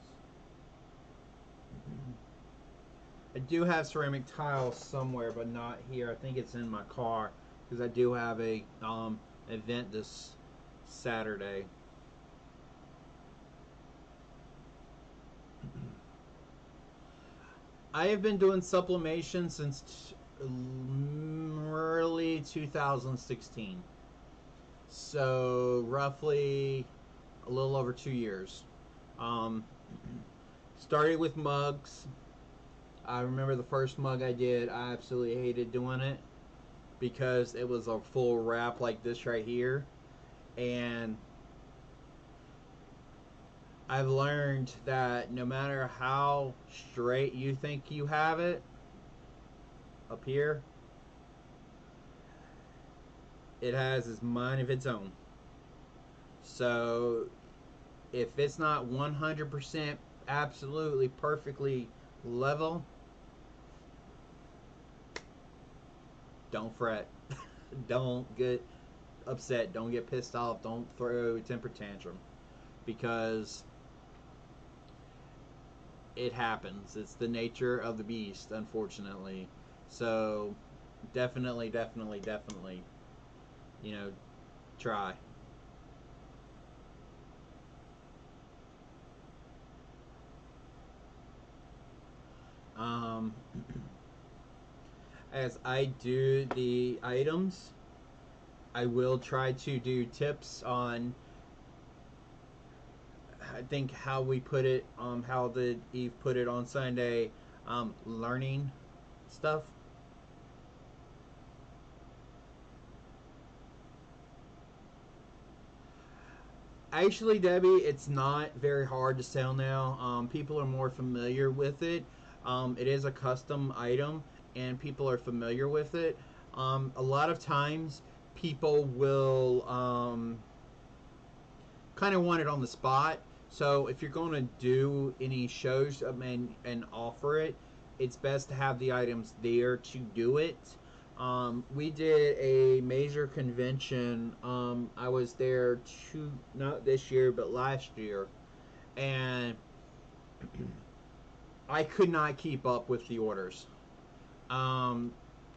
I do have ceramic tiles somewhere, but not here. I think it's in my car, because I do have a event this Saturday. I have been doing sublimation since early 2016. So roughly a little over 2 years. Started with mugs. I remember the first mug I did, I absolutely hated doing it, because it was a full wrap like this right here. And I've learned that no matter how straight you think you have it up here, it has its mind of its own. So if it's not 100% absolutely perfectly level, don't fret. Don't get upset. Don't get pissed off. Don't throw a temper tantrum, because it happens. It's the nature of the beast, unfortunately. So definitely, you know, try. As I do the items, I will try to do tips on, I think, how we put it, how did Eve put it on Sunday, learning stuff. Actually, Debbie, it's not very hard to sell now. People are more familiar with it. It is a custom item, and people are familiar with it. A lot of times, people will kind of want it on the spot. So if you're going to do any shows and offer it, it's best to have the items there to do it. We did a major convention. I was there not this year, but last year, and I could not keep up with the orders.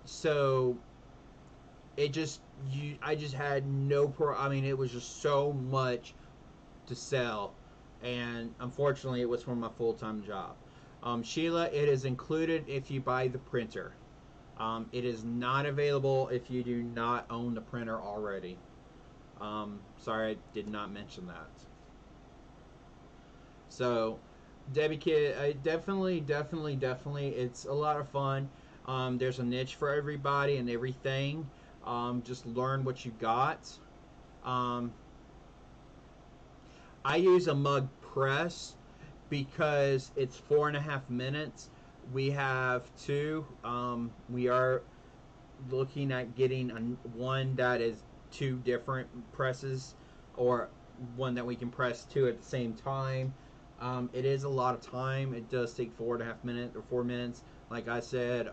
So I just had no I mean, it was just so much to sell, and unfortunately, it was for my full-time job. Sheila, it is included if you buy the printer. It is not available if you do not own the printer already. Sorry, I did not mention that. So, Debbie Kid, definitely, it's a lot of fun. There's a niche for everybody and everything. Just learn what you got. I use a mug press because it's 4.5 minutes. We have two. We are looking at getting one that is two different presses, or one that we can press two at the same time. It is a lot of time. It does take 4.5 minutes or 4 minutes. Like I said,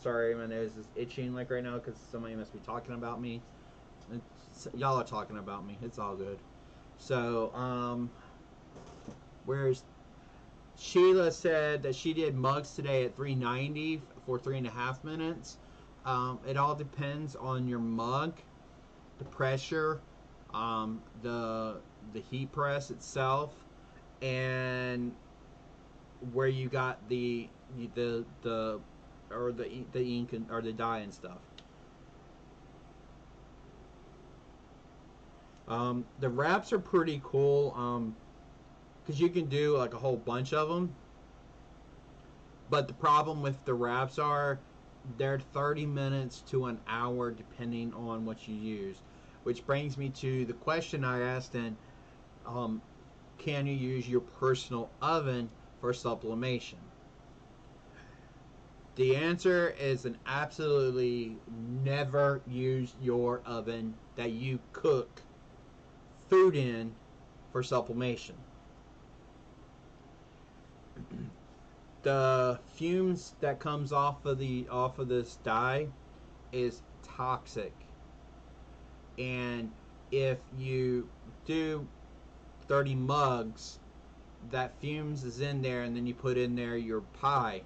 sorry, my nose is itching like right now because somebody must be talking about me. Y'all are talking about me. It's all good. So, where's Sheila said that she did mugs today at 390 for 3.5 minutes. It all depends on your mug, the pressure, the heat press itself, and where you got the ink or the dye and stuff. The wraps are pretty cool because you can do like a whole bunch of them. But the problem with the wraps are they're 30 minutes to an hour depending on what you use. Which brings me to the question I asked, and can you use your personal oven for sublimation? The answer is an absolutely never use your oven that you cook food in for sublimation. The fumes that comes off of this dye is toxic, and if you do 30 mugs, that fumes is in there, and then you put in there your pie,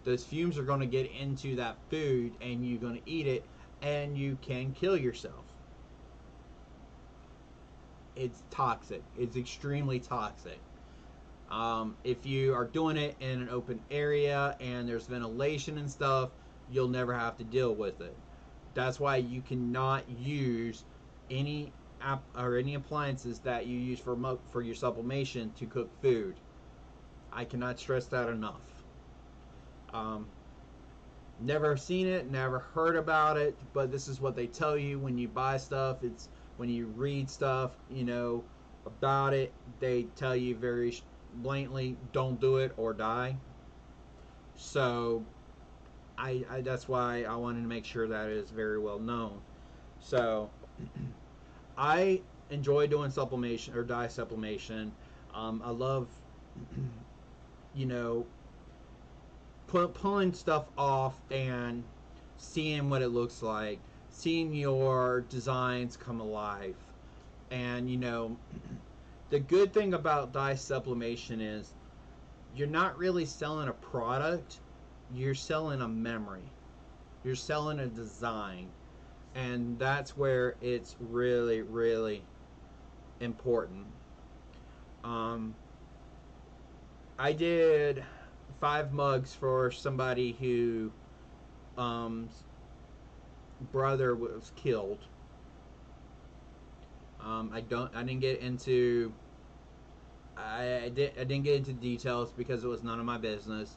those fumes are going to get into that food and you're going to eat it and you can kill yourself. It's toxic. It's extremely toxic. If you are doing it in an open area and there's ventilation and stuff, you'll never have to deal with it. That's why you cannot use any appliances that you use for your sublimation to cook food. I cannot stress that enough. Never seen it, never heard about it, but this is what they tell you when you buy stuff. It's when you read stuff, about it. They tell you very blatantly, don't do it or die. So I that's why I wanted to make sure that it is very well known. So I enjoy doing sublimation or dye sublimation. I love pulling stuff off and seeing what it looks like, seeing your designs come alive. And the good thing about dye sublimation is you're not really selling a product, you're selling a memory, you're selling a design, and that's where it's really, really important. I did 5 mugs for somebody who brother was killed. I didn't get into details because it was none of my business,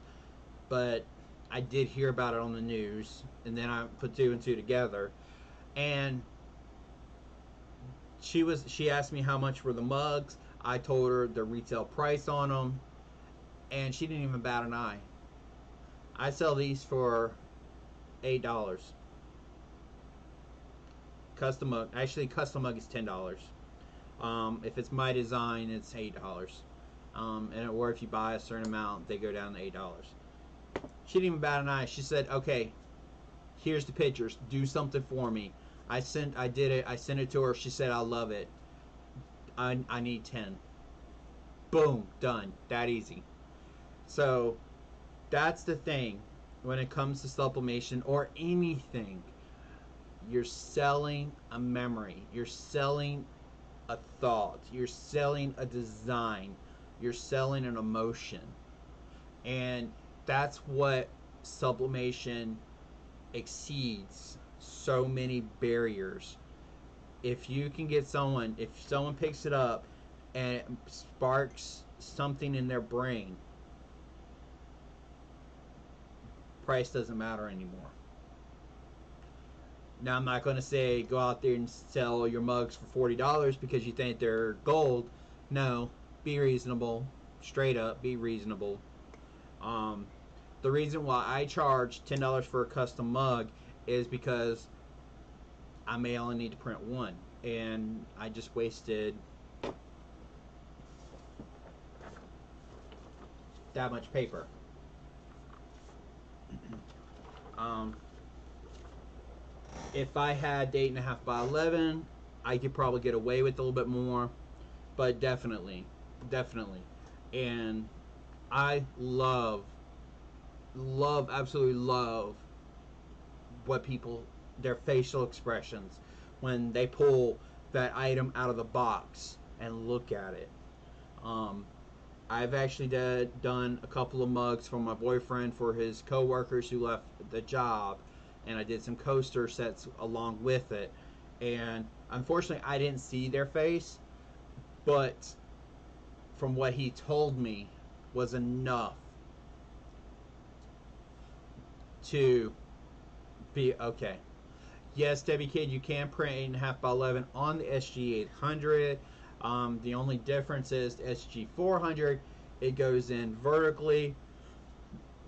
but I did hear about it on the news, and then I put 2 and 2 together. And she asked me how much were the mugs. I told her the retail price on them, and she didn't even bat an eye. I sell these for $8. Custom mug. Actually, custom mug is $10. If it's my design, it's $8. Or if you buy a certain amount, they go down to $8. She didn't even bat an eye. She said, "Okay, here's the pictures. Do something for me." I did it. I sent it to her. She said, "I love it. I need 10." Boom, done. That easy. So that's the thing when it comes to sublimation or anything. You're selling a memory. You're selling a thought. You're selling a design. You're selling an emotion. And that's what sublimation exceeds so many barriers. If you can get someone, if someone picks it up and it sparks something in their brain, price doesn't matter anymore. Now, I'm not going to say go out there and sell your mugs for $40 because you think they're gold. No, be reasonable. Straight up, be reasonable. The reason why I charge $10 for a custom mug is because I may only need to print one, and I just wasted that much paper. If I had 8.5 by 11, I could probably get away with a little bit more, but definitely, and I absolutely love what people, their facial expressions when they pull that item out of the box and look at it. I've actually done a couple of mugs for my boyfriend for his coworkers who left the job, and I did some coaster sets along with it. And unfortunately, I didn't see their face, but from what he told me was enough to be okay. Yes, Debbie Kid, you can print 8.5 by 11 on the SG800. The only difference is the SG400, it goes in vertically.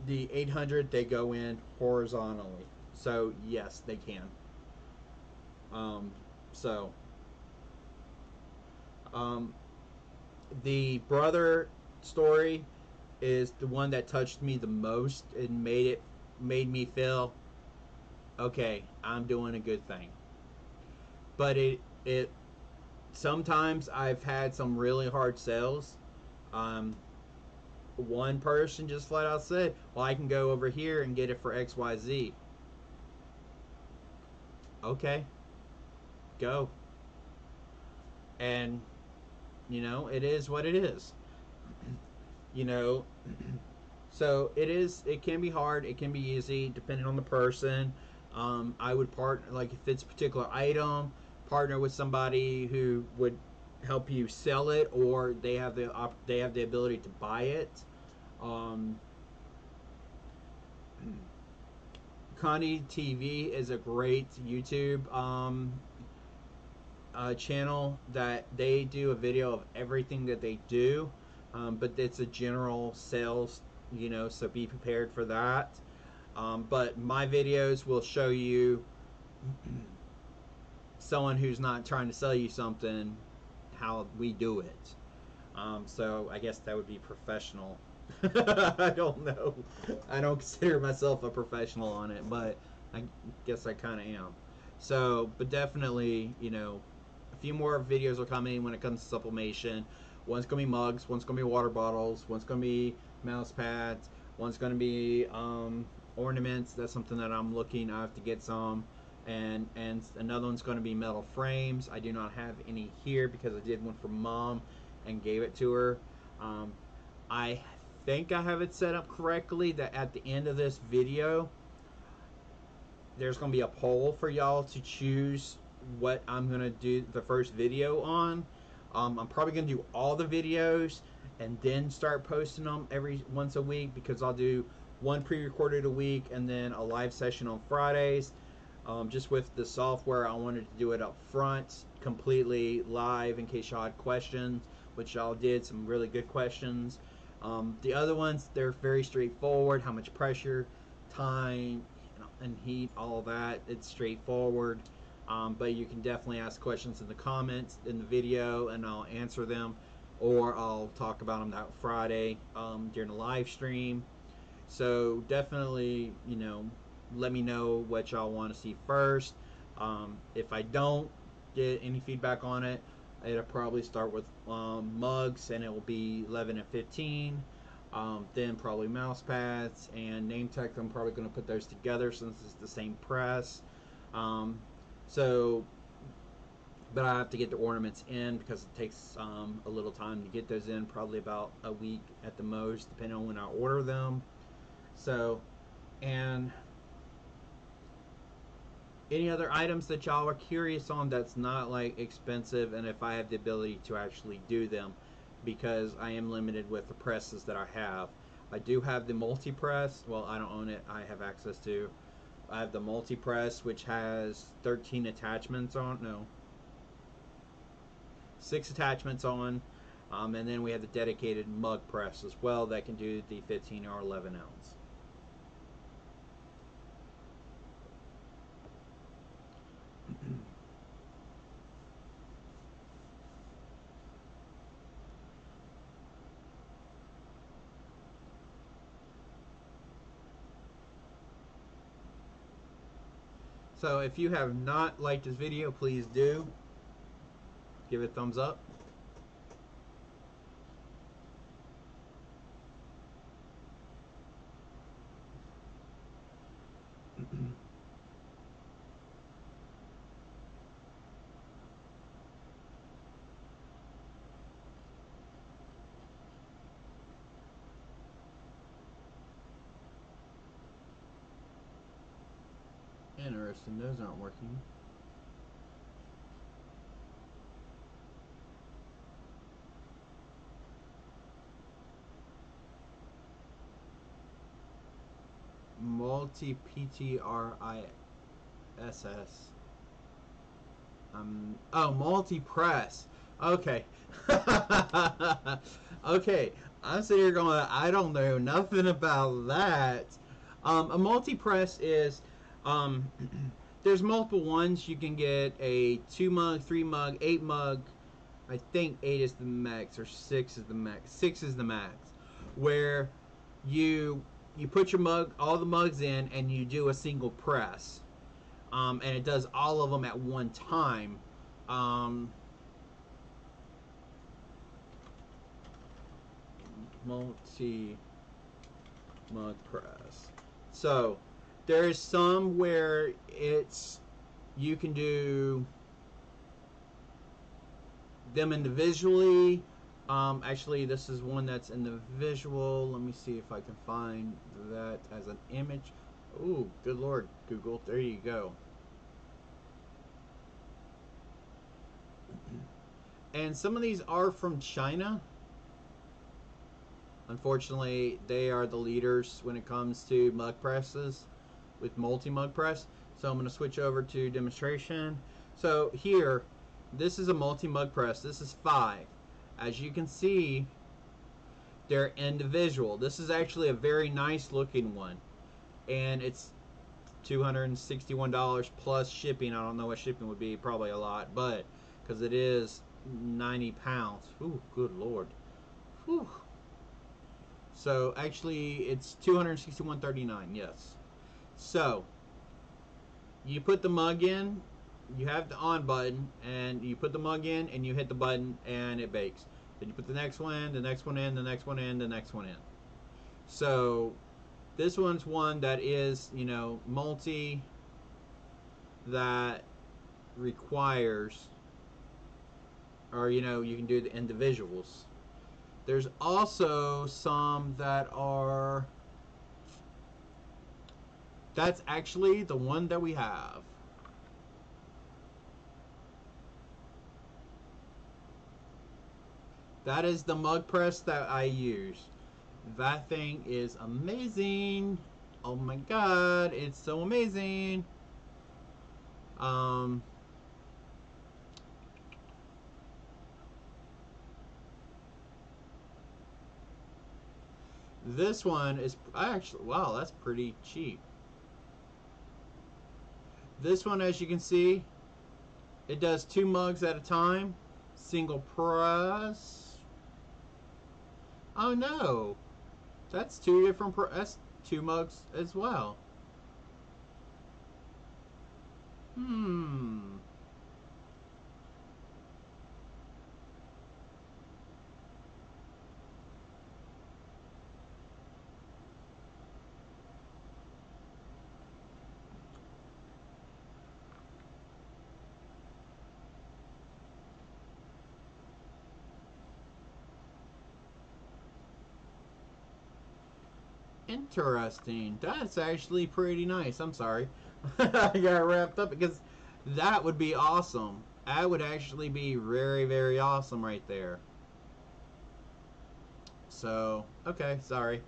The 800, they go in horizontally. So yes, they can. The brother story is the one that touched me the most and made me feel okay, I'm doing a good thing. But it sometimes I've had some really hard sales. One person just flat out said, "Well, I can go over here and get it for XYZ." Okay, go. And it is what it is. you know so it can be hard, it can be easy depending on the person. I would partner, like if it's a particular item, partner with somebody who would help you sell it, or they have the ability to buy it. Connie TV is a great YouTube channel that they do a video of everything that they do, but it's a general sales, so be prepared for that. But my videos will show you someone who's not trying to sell you something, how we do it. So I guess that would be professional. I don't know. I don't consider myself a professional on it, but I guess I kind of am. So, but definitely, a few more videos will come in when it comes to sublimation. One's going to be mugs, one's going to be water bottles, one's going to be mouse pads, one's going to be ornaments. That's something that I'm looking. I have to get some. And another one's going to be metal frames. I do not have any here because I did one for Mom and gave it to her. I think I have it set up correctly that at the end of this video there's going to be a poll for y'all to choose what I'm going to do the first video on. I'm probably going to do all the videos and then start posting them every once a week, because I'll do one pre-recorded a week and then a live session on Fridays. Just with the software, I wanted to do it up front, completely live, in case y'all had questions, which y'all did, some really good questions. The other ones, they're very straightforward. How much pressure, time, and heat, all of that, it's straightforward. But you can definitely ask questions in the comments in the video, and I'll answer them, or I'll talk about them that Friday during the live stream. So definitely, let me know what y'all want to see first. If I don't get any feedback on it, it'll probably start with mugs, and it will be 11 and 15. Then probably mouse pads and name tags. I'm probably going to put those together since it's the same press. But I have to get the ornaments in because it takes a little time to get those in, probably about a week at the most, depending on when I order them. So, and any other items that y'all are curious on that's not like expensive, and if I have the ability to actually do them, because I am limited with the presses that I have. I do have the multi-press. Well, I don't own it. I have access to. I have the multi-press, which has 13 attachments on. No. 6 attachments on. And then we have the dedicated mug press as well that can do the 15 or 11 ounce. So if you have not liked this video, please do give it a thumbs up. Interesting, those aren't working. Multi PTRISS. Oh, multi press. Okay. Okay. I'm sitting here going, I don't know nothing about that. A multi press is there's multiple ones. You can get a 2 mug, 3 mug, 8 mug. I think 8 is the max, or 6 is the max. 6 is the max, where you put your mug, all the mugs in, and you do a single press, and it does all of them at one time. Multi mug press. So there's some where you can do them individually. Actually, this is one that's in the visual. Let me see if I can find that as an image. Oh, good Lord, Google. There you go. And some of these are from China. Unfortunately, they are the leaders when it comes to mug presses with multi-mug press. So I'm going to switch over to demonstration. So here, this is a multi-mug press. This is 5. As you can see, they're individual. This is actually a very nice looking one, and it's $261 plus shipping. I don't know what shipping would be, probably a lot, but because it is 90 pounds. Ooh, good Lord. Whew. So actually it's $261.39. Yes. So you put the mug in, you have the on button, and you put the mug in and you hit the button and it bakes. Then you put the next one in, the next one in, the next one in, the next one in. So this one's one that is, multi, that requires, or you can do the individuals. There's also some that are, that's actually the one that we have. That is the mug press that I use. That thing is amazing. Oh my god, it's so amazing. This one is actually, wow, that's pretty cheap. This one, as you can see, It does 2 mugs at a time. Single press. Oh no. That's 2 different that's 2 mugs as well. Hmm. Interesting. That's actually pretty nice. I'm sorry. I got wrapped up because that would be awesome. That would actually be very, very awesome right there. So, okay, sorry.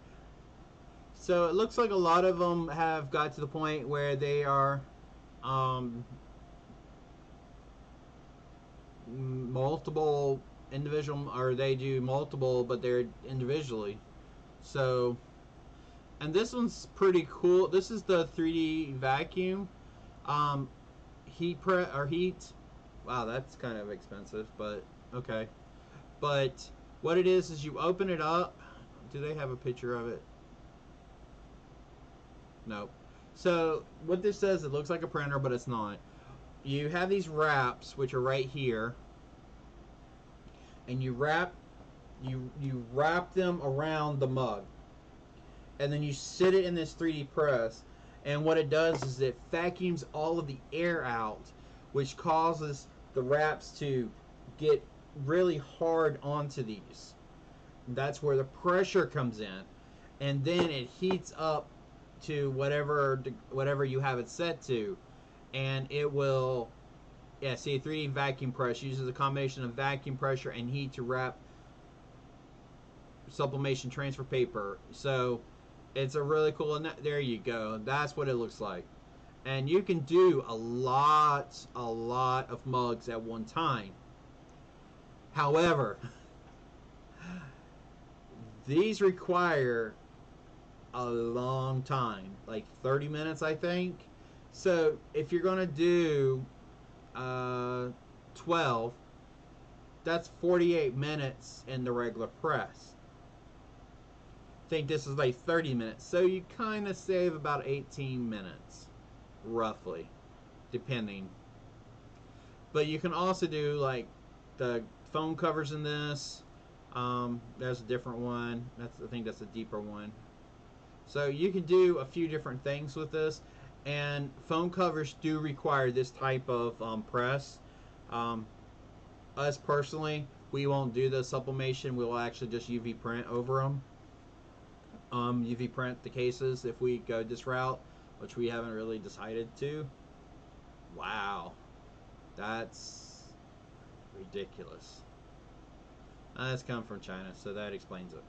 So it looks like a lot of them have got to the point where they are um, multiple individual, or they do multiple, but they're individually. So, and this one's pretty cool. This is the 3D vacuum. Um, heat. Wow, that's kind of expensive, but okay. But what it is you open it up. Do they have a picture of it? No. So what this does, it looks like a printer, but it's not. You have these wraps, which are right here, and you wrap them around the mug, and then you sit it in this 3D press. And what it does is it vacuums all of the air out, which causes the wraps to get really hard onto these. That's where the pressure comes in, and then it heats up to whatever you have it set to, and it will. Yeah, see, a 3D vacuum press uses a combination of vacuum pressure and heat to wrap sublimation transfer paper. So it's a really cool, and there you go. That's what it looks like. And you can do a lot of mugs at one time. However, these require a long time, like 30 minutes, I think. So if you're going to do 12, that's 48 minutes in the regular press. I think this is like 30 minutes. So you kind of save about 18 minutes, roughly, depending. But you can also do like the phone covers in this. There's a different one. I think that's a deeper one. So you can do a few different things with this, and phone covers do require this type of press. Us personally, we won't do the sublimation. We will actually just UV print over them. UV print the cases if we go this route, which we haven't really decided to. Wow, that's ridiculous. That's come from China, so that explains it.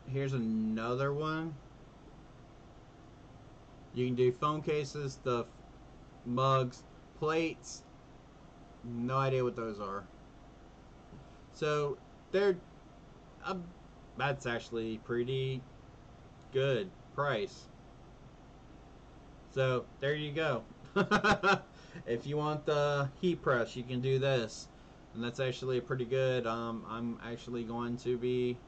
Here's another one. You can do phone cases, the mugs, plates. No idea what those are. So they're that's actually pretty good price. So there you go. If you want the heat press, you can do this, and that's actually pretty good. I'm actually going to be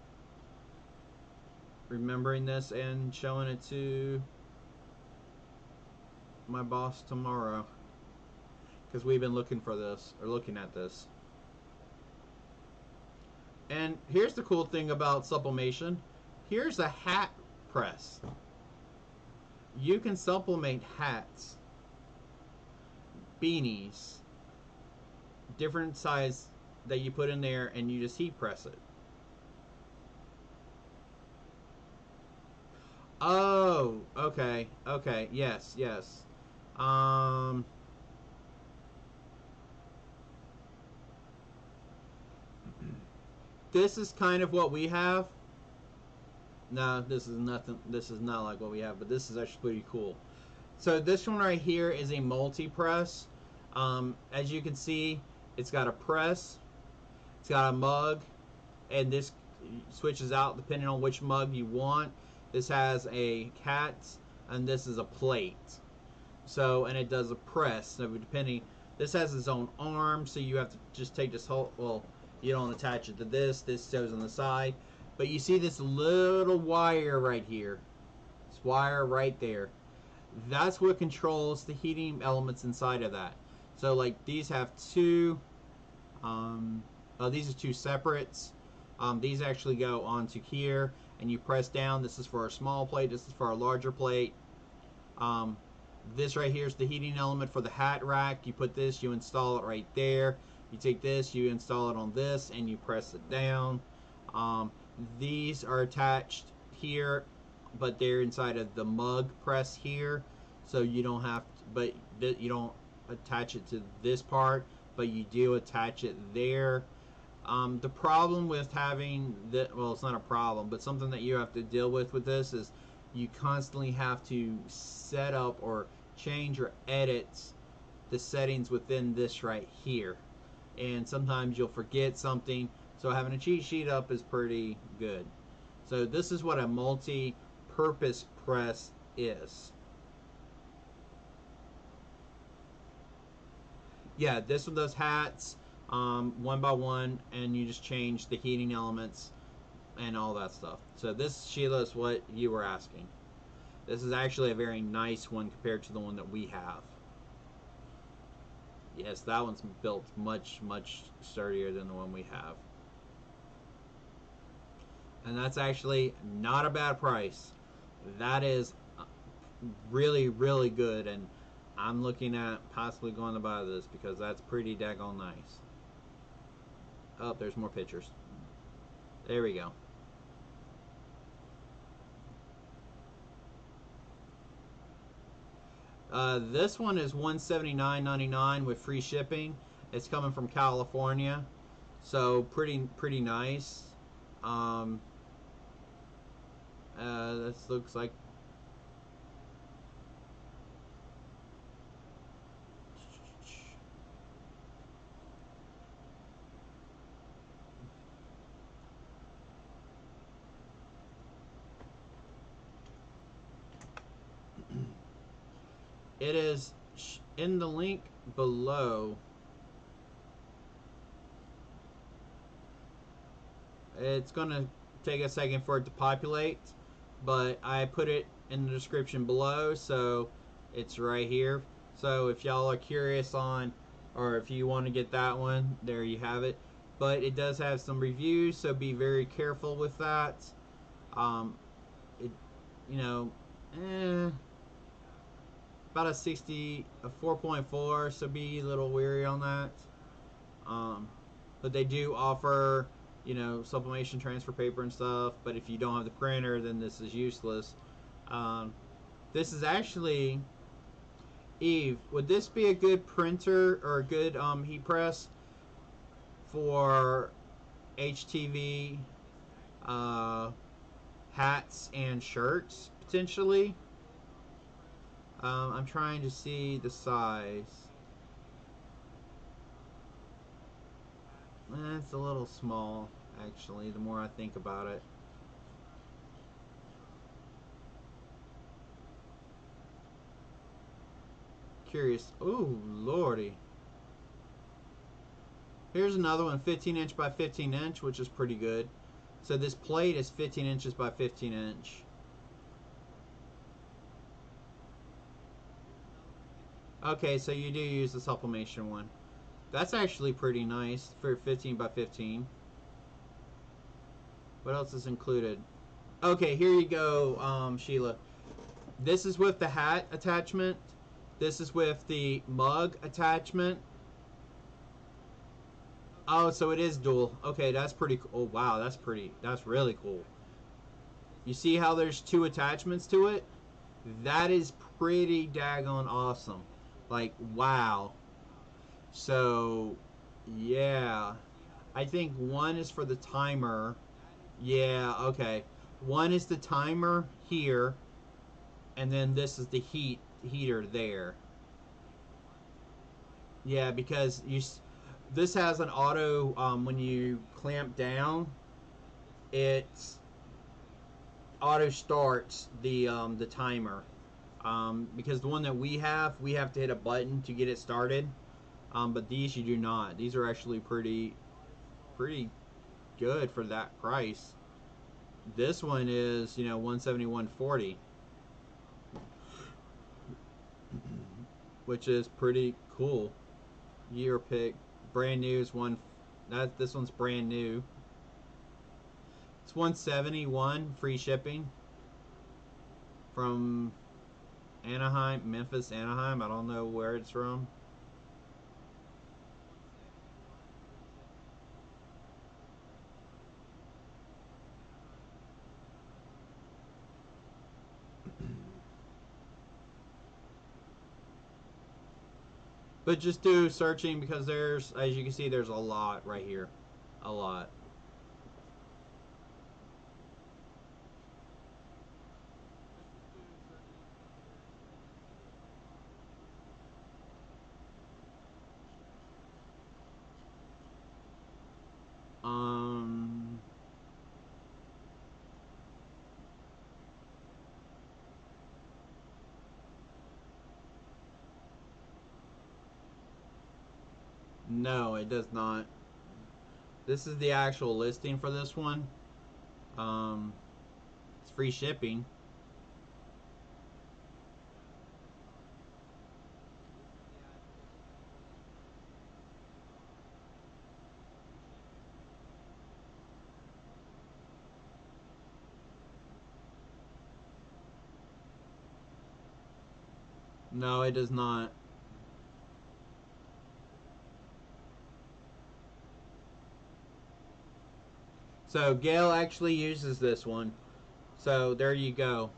remembering this and showing it to my boss tomorrow, because we've been looking for this, or looking at this. And here's the cool thing about sublimation. Here's a hat press. You can sublimate hats, beanies, different size that you put in there, and you just heat press it. Oh, okay, okay, yes, yes. Um, this is kind of what we have. No, this is nothing. This is not like what we have, but this is actually pretty cool. So this one right here is a multi-press. As you can see, it's got a press, it's got a mug, and this switches out depending on which mug you want. This has a cat, and this is a plate. So, and it does a press. So depending, this has its own arm, so you have to just take this whole, well, you don't attach it to this. This goes on the side. But you see this little wire right here. This wire right there. That's what controls the heating elements inside of that. So like these have two, these are two separates. These actually go onto here, and you press down. This is for a small plate. This is for a larger plate. This right here is the heating element for the hat rack. You put this, you install it right there. You take this, you install it on this, and you press it down. These are attached here, but they're inside of the mug press here, so you don't have to, but you don't attach it to this part, but you do attach it there. The problem with having that, well, it's not a problem, but something that you have to deal with this is you constantly have to set up or change or edit the settings within this right here, and sometimes you'll forget something, so having a cheat sheet up is pretty good. So this is what a multi-purpose press is. Yeah, this one does hats one by one, and you just change the heating elements and all that stuff. So this, Sheila, is what you were asking. This is actually a very nice one compared to the one that we have. Yes, that one's built much, much sturdier than the one we have. And that's actually not a bad price. That is really, really good, and I'm looking at possibly going to buy this because that's pretty daggone nice. Oh, there's more pictures. There we go. This one is $179.99 with free shipping. It's coming from California, so pretty nice. This looks like it is in the link below. It's gonna take a second for it to populate, but I put it in the description below, so it's right here. So if y'all are curious on, or if you want to get that one, there you have it. But it does have some reviews, so be very careful with that. It, you know, about a 4.4, so be a little weary on that. But they do offer, you know, sublimation transfer paper and stuff, but if you don't have the printer, then this is useless. This is actually, Eve, would this be a good printer or a good heat press for HTV hats and shirts, potentially? I'm trying to see the size. It's a little small, actually, the more I think about it. Curious. Ooh, lordy. Here's another one, 15 inch by 15 inch, which is pretty good. So this plate is 15 inches by 15 inch. Okay, so you do use the sublimation one. That's actually pretty nice for 15 by 15. What else is included? Okay, here you go, Sheila. This is with the hat attachment. This is with the mug attachment. Oh, so it is dual. Okay, that's pretty cool. Oh, wow, that's really cool. You see how there's two attachments to it? That is pretty daggone awesome. Like, wow. So, yeah. I think one is for the timer. Yeah, okay. One is the timer here, and then this is the heater there. Yeah, because this has an auto, when you clamp down, it auto starts the timer. Because the one that we have to hit a button to get it started. But these you do not. These are actually pretty good for that price. This one is, you know, 171.40, which is pretty cool. Year pick, brand new is one. That this one's brand new. It's 171 free shipping from Anaheim, Memphis, Anaheim. I don't know where it's from. But just do searching because there's, as you can see, there's a lot right here. A lot. Um, no, it does not. This is the actual listing for this one. Um, it's free shipping. No, it does not. So Gail actually uses this one. So there you go.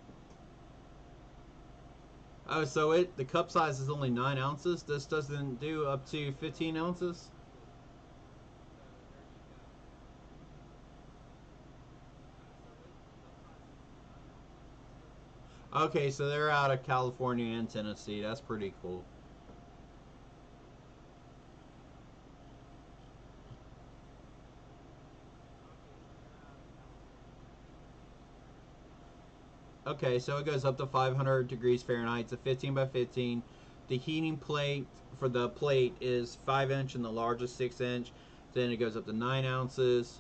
Oh, so the cup size is only 9 ounces. This doesn't do up to 15 ounces. Okay, so they're out of California and Tennessee. That's pretty cool. Okay, so it goes up to 500 degrees Fahrenheit. It's a 15 by 15. The heating plate for the plate is 5 inch and the largest 6 inch. Then it goes up to 9 ounces.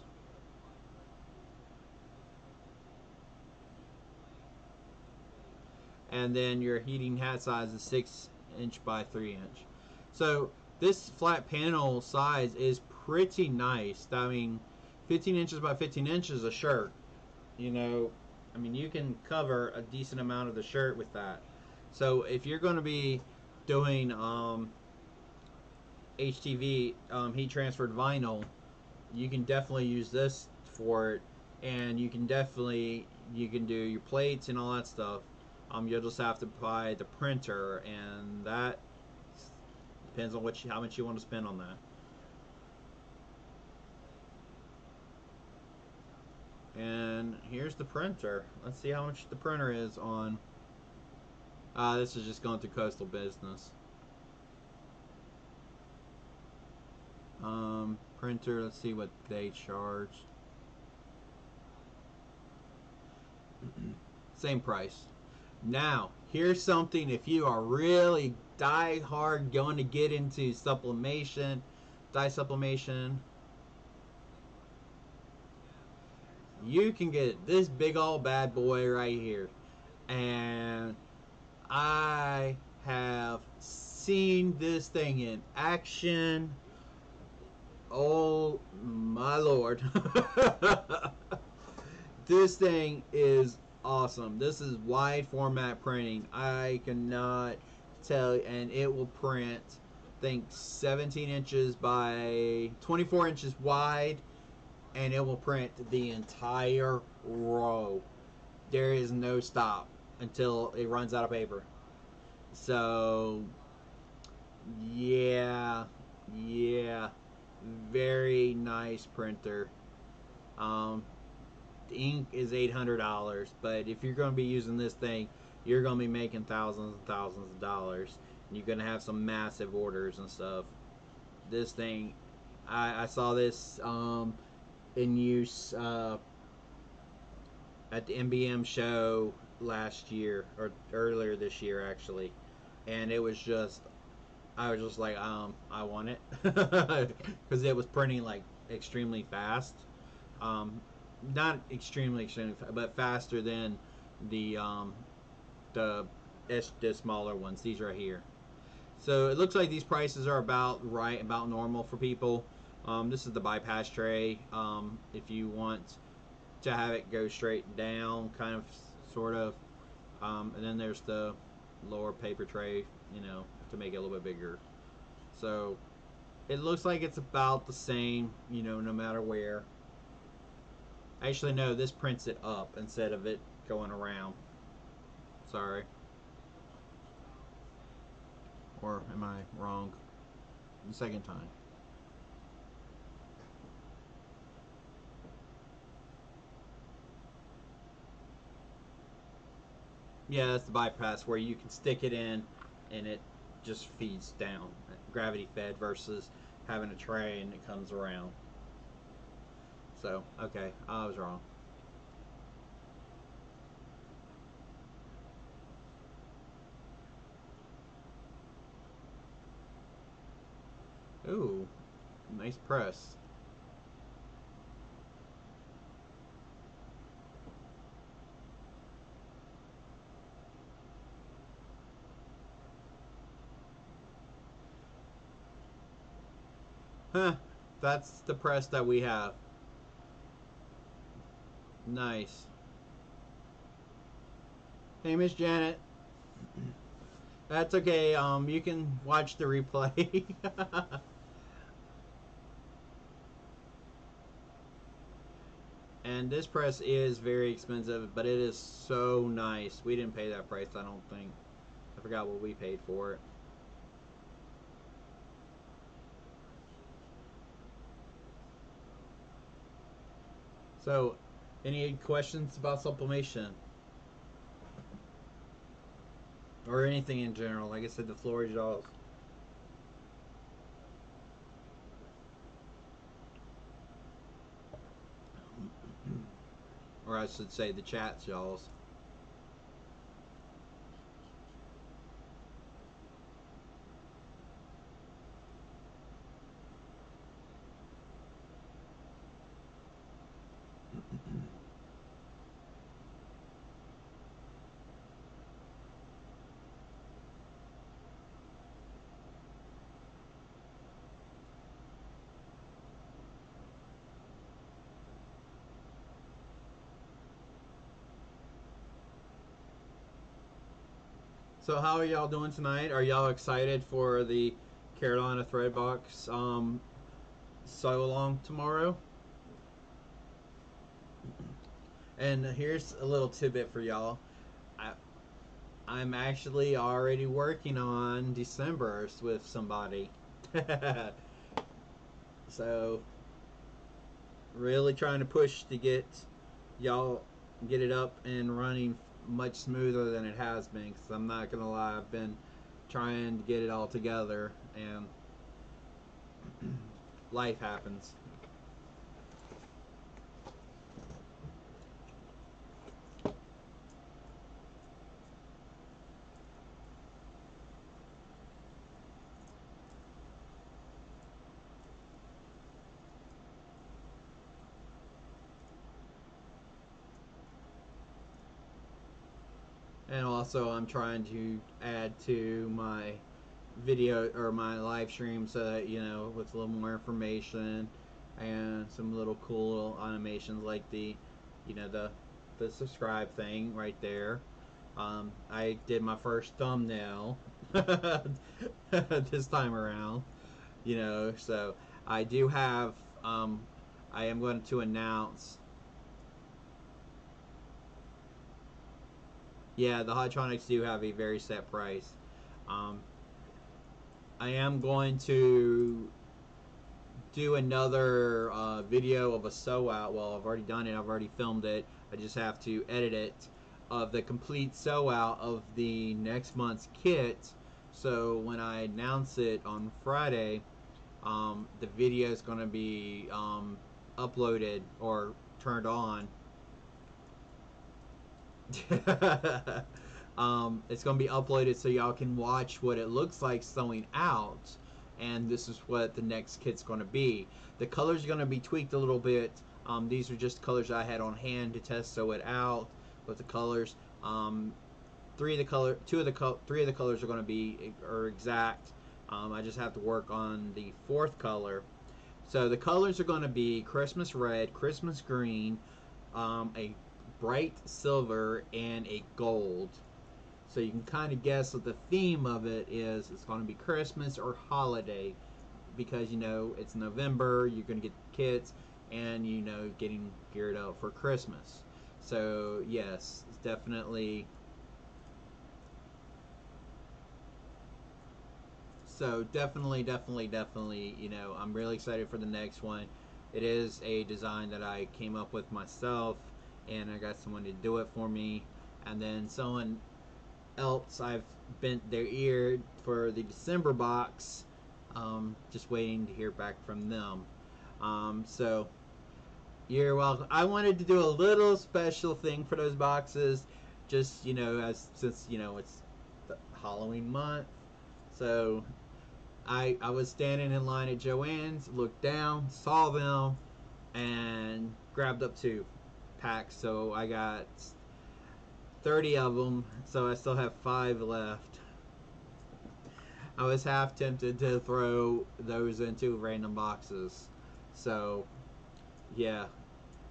And then your heating hat size is 6 inch by 3 inch. So this flat panel size is pretty nice. I mean, 15 inches by 15 inches a shirt. You know, I mean, you can cover a decent amount of the shirt with that. So if you're going to be doing HTV, heat transferred vinyl, you can definitely use this for it, and you can do your plates and all that stuff. You'll just have to buy the printer, and that depends on how much you want to spend on that. And here's the printer. Let's see how much the printer is on. This is just going through Coastal Business. Printer. Let's see what they charge. Same price. Now, here's something if you are really die hard going to get into sublimation, dye sublimation, you can get this big old bad boy right here. And I have seen this thing in action. Oh my lord. This thing is awesome. This is wide format printing. I cannot tell, and it will print, I think, 17 inches by 24 inches wide, and it will print the entire row. There is no stop until it runs out of paper. So, yeah, yeah, very nice printer. Um, the ink is $800, but if you're going to be using this thing, you're going to be making thousands and thousands of dollars. And you're going to have some massive orders and stuff. This thing, I saw this in use at the MBM show last year or earlier this year actually, and it was just I was just like I want it because it was printing like extremely fast, um, not extremely fast, but faster than the the the smaller ones. These right here. So it looks like these prices are about right, about normal for people. This is the bypass tray. If you want to have it go straight down, kind of, sort of. And then there's the lower paper tray, you know, to make it a little bit bigger. So it looks like it's about the same, you know, no matter where. Actually, no, this prints it up instead of it going around. Sorry. Or am I wrong? The second time. Yeah, that's the bypass where you can stick it in and it just feeds down. Gravity fed versus having a tray and it comes around. So, okay, I was wrong. Ooh, nice press. Huh, that's the press that we have. Nice. Hey, Miss Janet. That's okay. You can watch the replay. And this press is very expensive, but it is so nice. We didn't pay that price, I don't think. I forgot what we paid for it. So, any questions about sublimation? Or anything in general? Like I said, the floor is y'all's. Or I should say the chat's y'all's. So how are y'all doing tonight? Are y'all excited for the Carolina Threadbox sew along tomorrow? And here's a little tidbit for y'all. I, I'm actually already working on December's with somebody. So really trying to push to get y'all get it up and running much smoother than it has been. Because I'm not gonna lie, I've been trying to get it all together and life happens. And also I'm trying to add to my video or my live stream so that, you know, with a little more information and some little cool little animations like the, you know, the subscribe thing right there. I did my first thumbnail this time around, you know, so I do have, I am going to announce, yeah, the Hottronics do have a very set price. Um, I am going to do another video of a sew out. Well, I've already done it. I've already filmed it. I just have to edit it of the complete sew out of the next month's kit. So when I announce it on Friday, the video is going to be uploaded or turned on It's going to be uploaded so y'all can watch what it looks like sewing out, and this is what the next kit's going to be. The colors are going to be tweaked a little bit. These are just colors I had on hand to test sew it out with the colors. Three of the colors are going to be exact. I just have to work on the fourth color. So the colors are going to be Christmas red, Christmas green, a bright silver, and a gold. So you can kind of guess what the theme of it is. It's going to be Christmas or holiday, because you know it's November. You're going to get kids, and you know getting geared up for Christmas. So yes, it's definitely. So definitely, you know, I'm really excited for the next one. It is a design that I came up with myself, and I got someone to do it for me, and then someone else I've bent their ear for the December box. Just waiting to hear back from them. So you're welcome. I wanted to do a little special thing for those boxes, just you know, as since you know it's the Halloween month, so I was standing in line at Joann's, looked down, saw them, and grabbed up two packs. So I got 30 of them, so I still have 5 left. I was half tempted to throw those into random boxes. So yeah,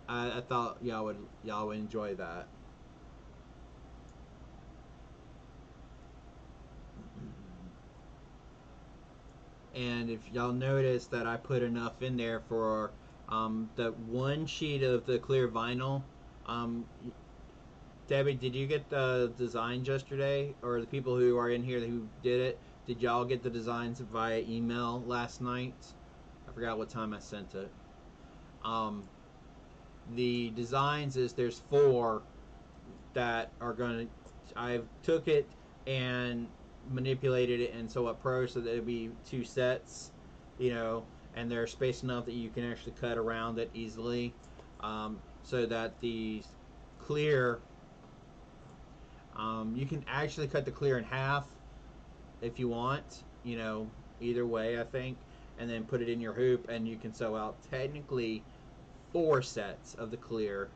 I thought y'all would enjoy that. And if y'all notice that I put enough in there for the one sheet of the clear vinyl. um, Debbie, did you get the designs yesterday, or the people who are in here who did it? Did y'all get the designs via email last night? I forgot what time I sent it. Um, the designs is there's 4 that are gonna. I took it and manipulated it in Sew Up Pro so that it'd be 2 sets, you know, and they're spaced enough that you can actually cut around it easily, so that the clear, you can actually cut the clear in half if you want, you know, either way I think, and then put it in your hoop, and you can sew out technically 4 sets of the clear.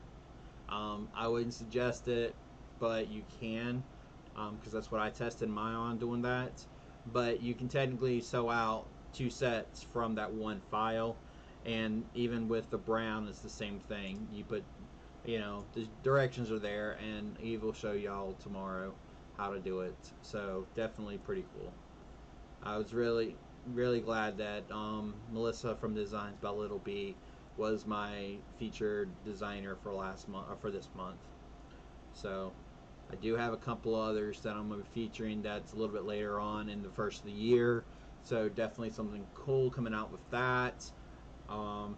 I wouldn't suggest it, but you can, because that's what I tested mine on doing that. But you can technically sew out 2 sets from that one file, and even with the brown, it's the same thing. You put, you know, the directions are there, and Eve will show y'all tomorrow how to do it. So definitely pretty cool. I was really glad that Melissa from Designs by Little B was my featured designer for last month, or for this month. So I do have a couple others that I'm going to be featuring. That's a little bit later on in the first of the year. So definitely something cool coming out with that. Um,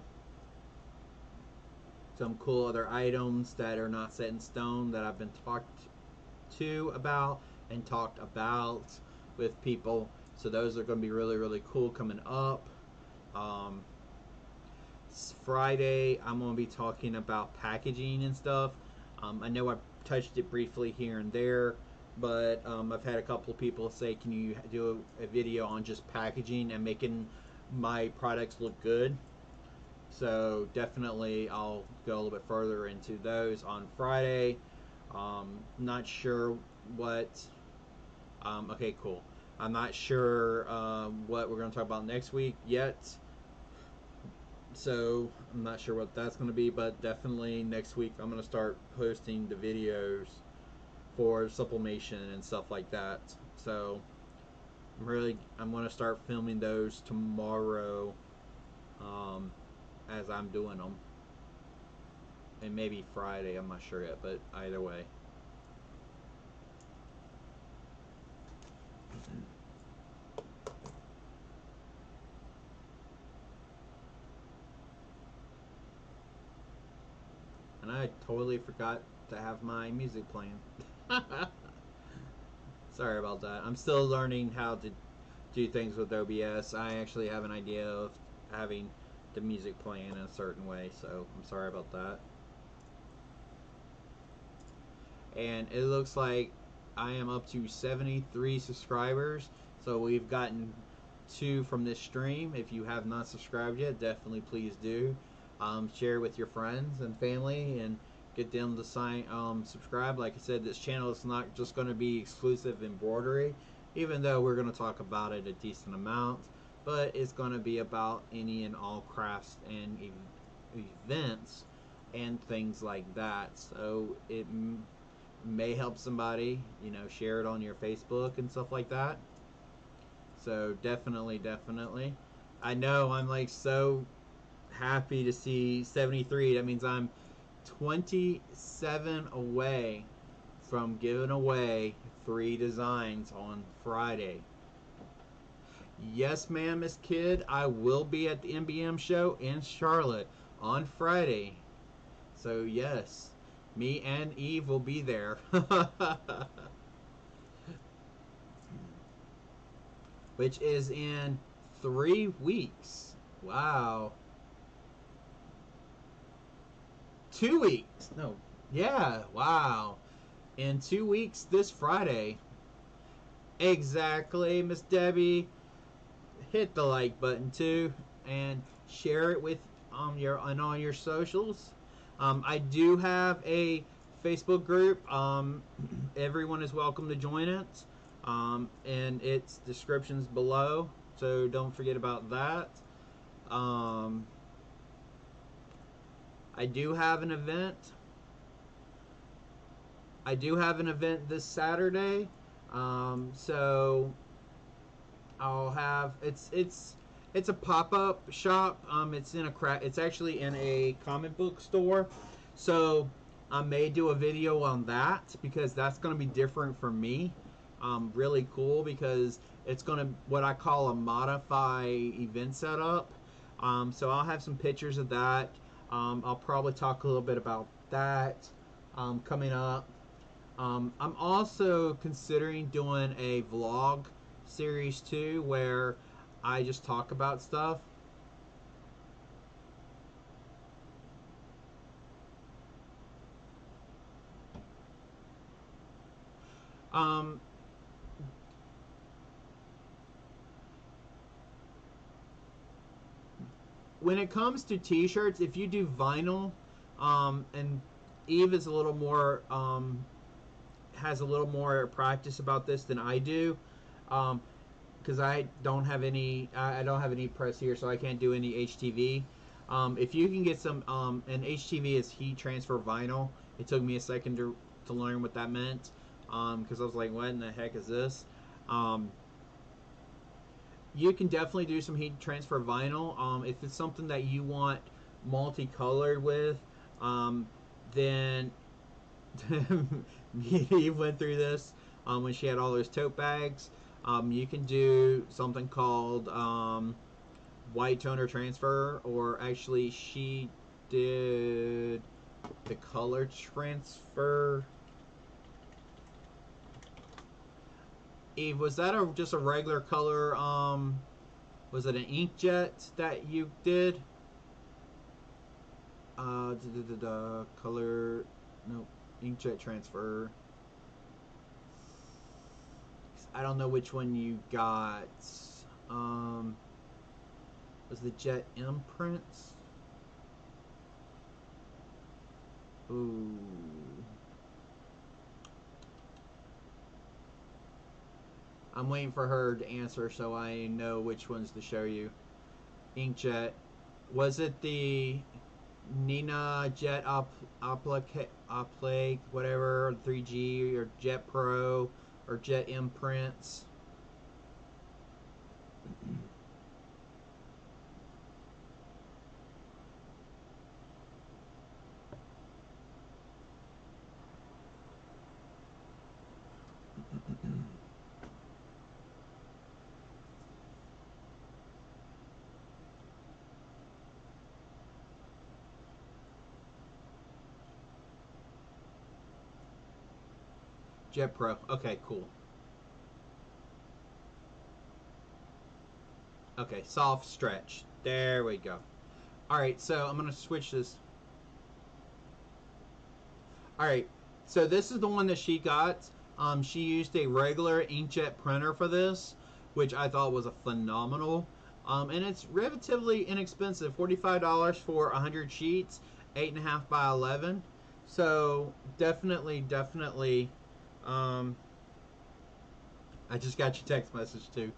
some cool other items that are not set in stone that I've been talked to about and talked about with people. So those are going to be really cool coming up. Um, Friday, I'm going to be talking about packaging and stuff. I know I touched it briefly here and there, but I've had a couple of people say, "Can you do a video on just packaging and making my products look good?" So definitely, I'll go a little bit further into those on Friday. Not sure what. Okay, cool. I'm not sure what we're going to talk about next week yet. So I'm not sure what that's going to be, but definitely next week I'm going to start posting the videos for sublimation and stuff like that. So I'm going to start filming those tomorrow, um, as I'm doing them, and maybe Friday. I'm not sure yet, but either way. And I totally forgot to have my music playing. Sorry about that. I'm still learning how to do things with OBS. I actually have an idea of having the music playing in a certain way, so I'm sorry about that. and it looks like I am up to 73 subscribers. So we've gotten 2 from this stream. If you have not subscribed yet, definitely please do. Share with your friends and family and get them to subscribe. Like I said, this channel is not just going to be exclusive embroidery, even though we're going to talk about it a decent amount, but it's going to be about any and all crafts and events and things like that. So it may help somebody, share it on your Facebook and stuff like that. So definitely. I know I'm like so happy to see 73. That means I'm 27 away from giving away 3 designs on Friday. Yes, ma'am, Miss Kid, I will be at the MBM show in Charlotte on Friday. So yes, me and Eve will be there. Which is in 3 weeks. Wow. 2 weeks. No. Yeah, wow. In 2 weeks this Friday. Exactly, Miss Debbie. Hit the like button too and share it with on all your socials. I do have a Facebook group. Everyone is welcome to join it. And its descriptions below, so don't forget about that. I do have an event. This Saturday. So I'll have it's a pop-up shop. It's actually in a comic book store. So I may do a video on that because that's going to be different for me. Really cool because it's going to what I call a modify event setup. So I'll have some pictures of that. I'll probably talk a little bit about that coming up. I'm also considering doing a vlog series too where I just talk about stuff. When it comes to t-shirts, if you do vinyl, and Eve is a little more has a little more practice about this than I do, because I don't have any press here, so I can't do any HTV. If you can get some, and HTV is heat transfer vinyl. It took me a second to learn what that meant, because I was like, what in the heck is this? You can definitely do some heat transfer vinyl. If it's something that you want multicolored with, then Eve went through this when she had all those tote bags. You can do something called white toner transfer, or actually she did the color transfer. Eve, was that just a regular color? Was it an inkjet that you did? Color, no, inkjet transfer. I don't know which one you got. Was the jet imprints? Ooh. I'm waiting for her to answer so I know which ones to show you. Inkjet. Was it the Nina Jet Applique, whatever, 3G, or Jet Pro, or Jet Imprints? Jet Pro. Okay, cool. Okay, soft stretch. There we go. Alright, so I'm going to switch this. Alright, So this is the one that she got. She used a regular inkjet printer for this, which I thought was a phenomenal. And it's relatively inexpensive, $45 for 100 sheets, 8.5 by 11. So definitely, definitely. Um, I just got your text message too.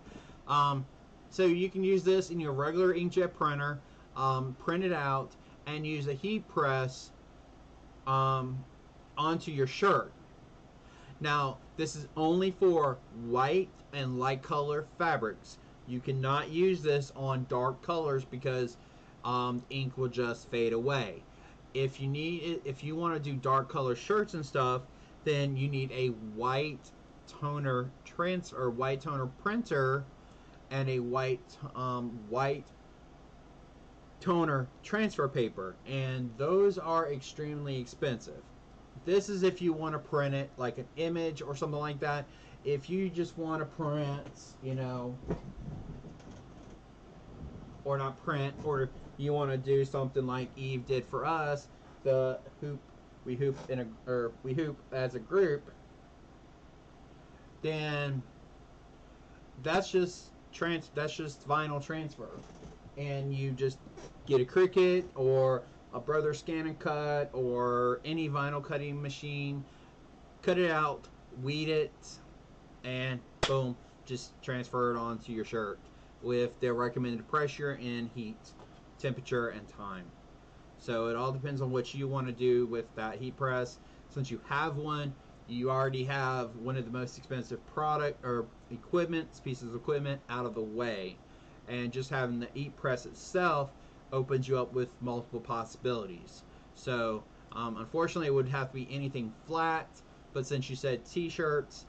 Um, so you can use this in your regular inkjet printer, print it out, and use a heat press um, onto your shirt. Now, this is only for white and light color fabrics. You cannot use this on dark colors because ink will just fade away. If you need it, if you want to do dark color shirts and stuff, then you need a white toner transfer, white toner printer, and a white toner transfer paper, and those are extremely expensive. This is if you want to print it like an image or something like that. If you just want to print, you know, or not print, or you want to do something like Eve did for us, the hoop, we hoop in a, or we hoop as a group, then that's just vinyl transfer, and you just get a Cricut or a Brother Scan and Cut or any vinyl cutting machine, cut it out, weed it, and boom, just transfer it onto your shirt with their recommended pressure and heat, temperature, and time. So it all depends on what you want to do with that heat press. Since you have one, you already have one of the most expensive product or pieces of equipment out of the way, and just having the heat press itself opens you up with multiple possibilities. So unfortunately it would have to be anything flat, but since you said t-shirts,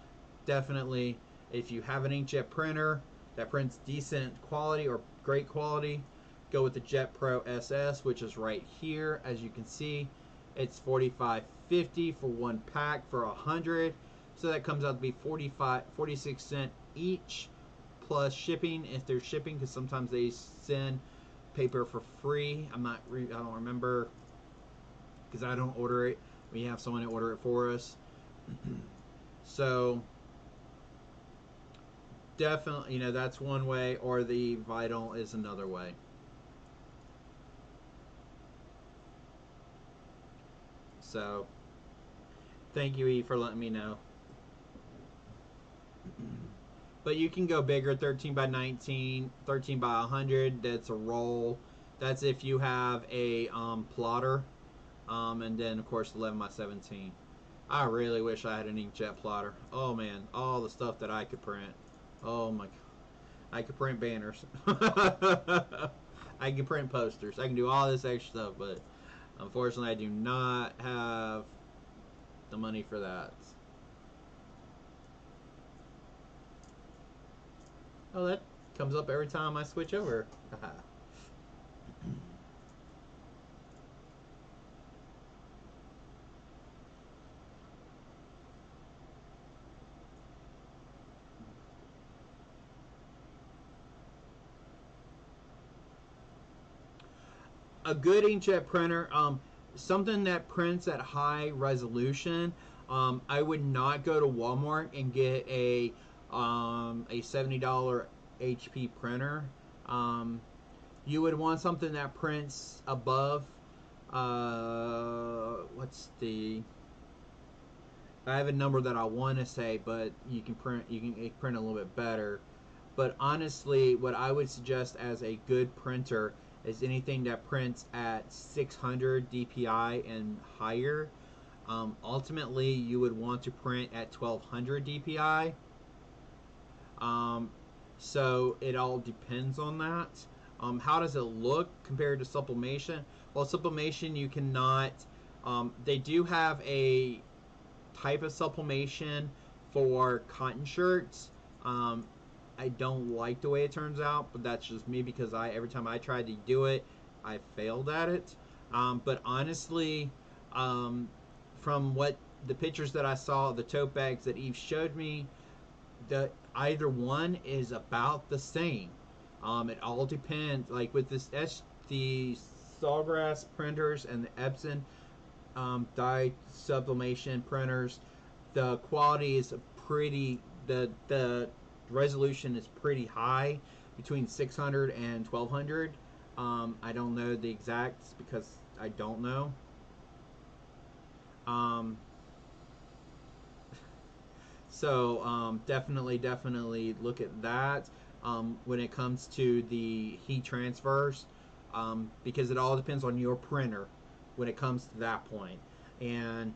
definitely if you have an inkjet printer that prints decent quality or great quality, go with the Jet Pro SS, which is right here. As you can see, it's $45.50 for one pack for 100, so that comes out to be 46 cents each plus shipping if they're shipping, because sometimes they send paper for free. I don't remember because I don't order it. We have someone to order it for us. So definitely, that's one way, or the vinyl is another way. So thank you, E, for letting me know. But you can go bigger, 13 by 19, 13 by 100. That's a roll. That's if you have a plotter. And then, of course, 11 by 17. I really wish I had an inkjet plotter. Oh, man. All the stuff that I could print. Oh, my God. I could print banners. I can print posters. I can do all this extra stuff. But, unfortunately, I do not have the money for that. Oh, that comes up every time I switch over. A good inkjet printer, something that prints at high resolution. I would not go to Walmart and get a $70 HP printer. You would want something that prints above. What's the? I have a number that I want to say, but you can print a little bit better. But honestly, what I would suggest as a good printer is anything that prints at 600 DPI and higher. Ultimately, you would want to print at 1200 DPI. So it all depends on that. How does it look compared to sublimation? Well, sublimation, you cannot. They do have a type of sublimation for cotton shirts. I don't like the way it turns out, but that's just me because every time I tried to do it, I failed at it. But honestly, from what the pictures that I saw, the tote bags that Eve showed me, either one is about the same. It all depends. Like with the Sawgrass printers and the Epson, dye sublimation printers. The quality is pretty. The resolution is pretty high, between 600 and 1200. I don't know the exacts because I don't know. Um, definitely look at that when it comes to the heat transfers, because it all depends on your printer when it comes to that point. And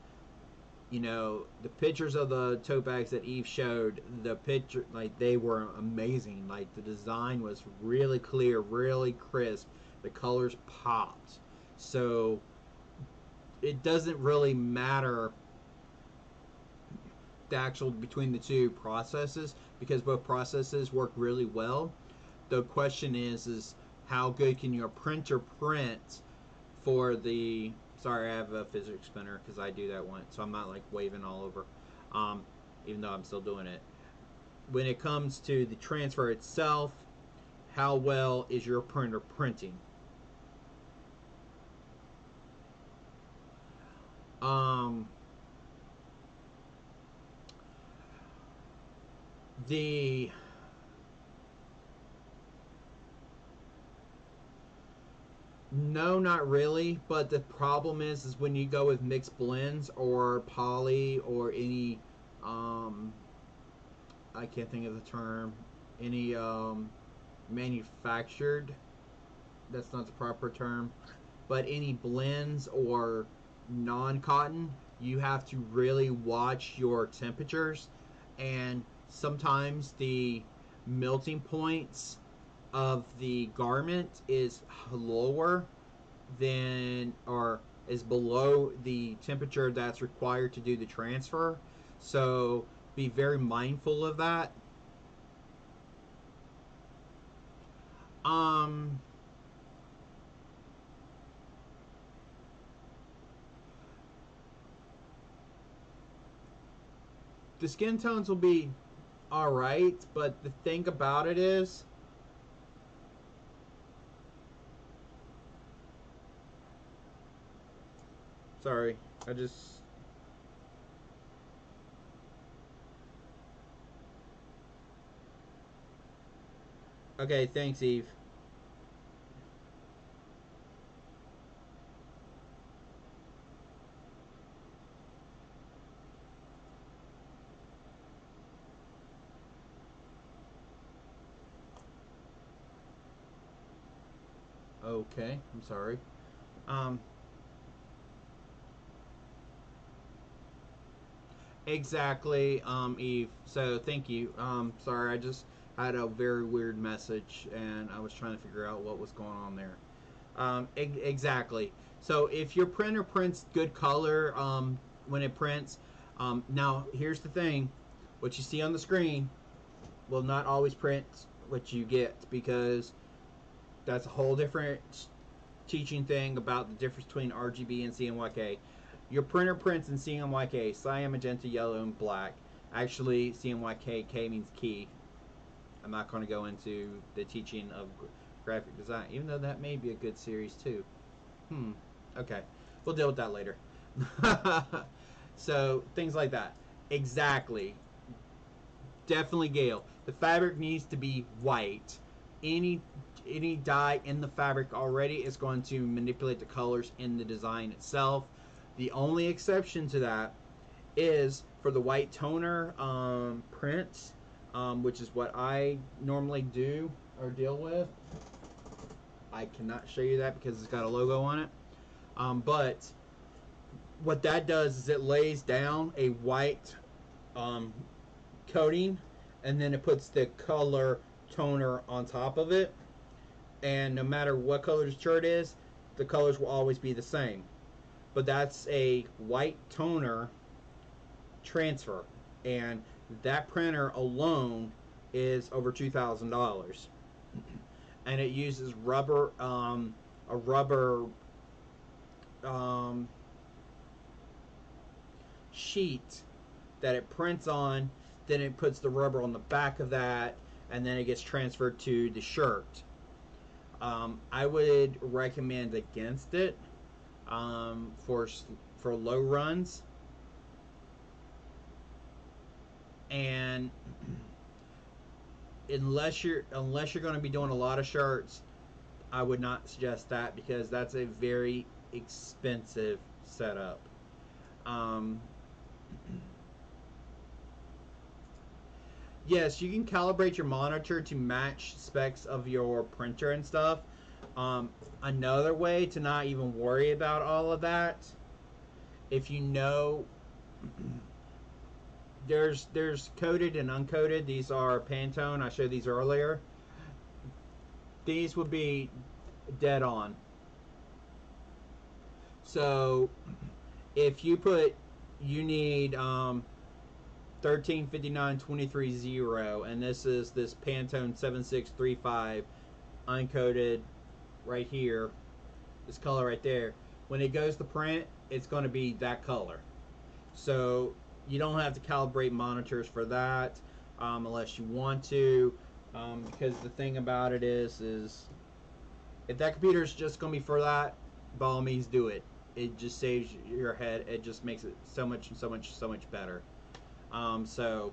the pictures of the tote bags that Eve showed, the picture, like, they were amazing. Like, the design was really clear, really crisp. The colors popped. So it doesn't really matter the actual between the two processes, because both processes work really well. The question is how good can your printer print for the. Sorry, I have a physics spinner because I do that one, so I'm not like waving all over, even though I'm still doing it. When it comes to the transfer itself, how well is your printer printing? Um, the No, not really. But the problem is when you go with mixed blends or poly or any, um, I can't think of the term, any manufactured. That's not the proper term, but any blends or non-cotton, you have to really watch your temperatures, and sometimes the melting points of the garment is lower than, or is below the temperature that's required to do the transfer. So be very mindful of that. Um, the skin tones will be all right, but the thing about it is, sorry, I just. Okay, thanks, Eve. Okay, I'm sorry. Um, exactly, Eve. So thank you. Sorry, I just had a very weird message, and I was trying to figure out what was going on there. Exactly. So if your printer prints good color, when it prints, now here's the thing: what you see on the screen will not always print what you get, because that's a whole different teaching thing about the difference between RGB and CMYK. Your printer prints in CMYK, cyan, magenta, yellow, and black. Actually, CMYK, K means key. I'm not going to go into the teaching of graphic design, even though that may be a good series too. Okay. We'll deal with that later. So, things like that. Exactly. Definitely, Gail. The fabric needs to be white. Any any dye in the fabric already is going to manipulate the colors in the design itself. The only exception to that is for the white toner prints, which is what I normally do or deal with. I cannot show you that because it's got a logo on it. But what that does is it lays down a white um, coating, and then it puts the color toner on top of it. And no matter what color the shirt is, the colors will always be the same. But that's a white toner transfer, and that printer alone is over $2,000, and it uses a rubber um, sheet that it prints on. Then it puts the rubber on the back of that, and then it gets transferred to the shirt. I would recommend against it, for for low runs. And unless you're going to be doing a lot of shirts, I would not suggest that, because that's a very expensive setup. Um, yes, you can calibrate your monitor to match specs of your printer and stuff. Another way to not even worry about all of that, if you know, there's coated and uncoated. These are Pantone. I showed these earlier. These would be dead on. So if you need 1359-23-0, and this is this Pantone 7635 uncoated right here, this color right there. When it goes to print, it's going to be that color. So you don't have to calibrate monitors for that, unless you want to, because the thing about it is if that computer is just going to be for that, by all means do it. It just saves your head. It just makes it so much better. So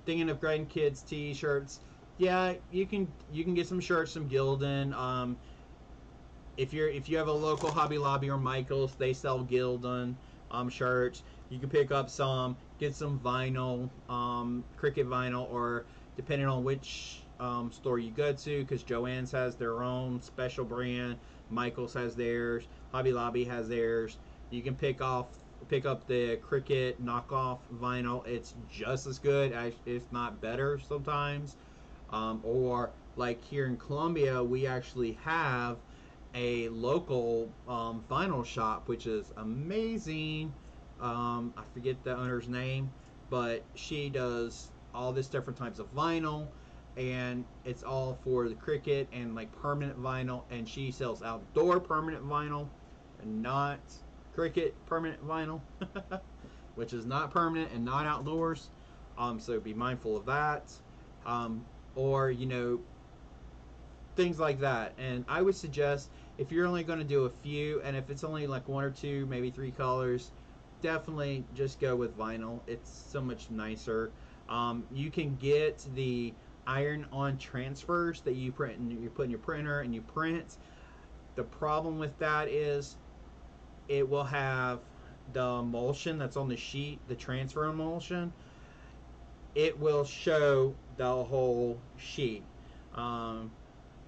thinking of grading kids t-shirts, yeah, you can get some shirts, some Gildan. If you have a local Hobby Lobby or Michaels, they sell Gildan shirts. You can pick up some, get some vinyl, Cricut vinyl, or depending on which store you go to, because Joann's has their own special brand, Michaels has theirs, Hobby Lobby has theirs. You can pick up the Cricut knockoff vinyl. It's just as good, if not better sometimes. Or like here in Columbia, we actually have a local vinyl shop, which is amazing. I forget the owner's name, but she does all this different types of vinyl, and it's all for the Cricut and like permanent vinyl. And she sells outdoor permanent vinyl, and not Cricut permanent vinyl, which is not permanent and not outdoors. So be mindful of that. Or things like that. And I would suggest, if you're only going to do a few, and if it's only like one or two, maybe three colors, definitely just go with vinyl. It's so much nicer. You can get the iron-on transfers that you put in your printer and you print. The problem with that is it will have the emulsion that's on the sheet, the transfer emulsion. It will show the whole sheet.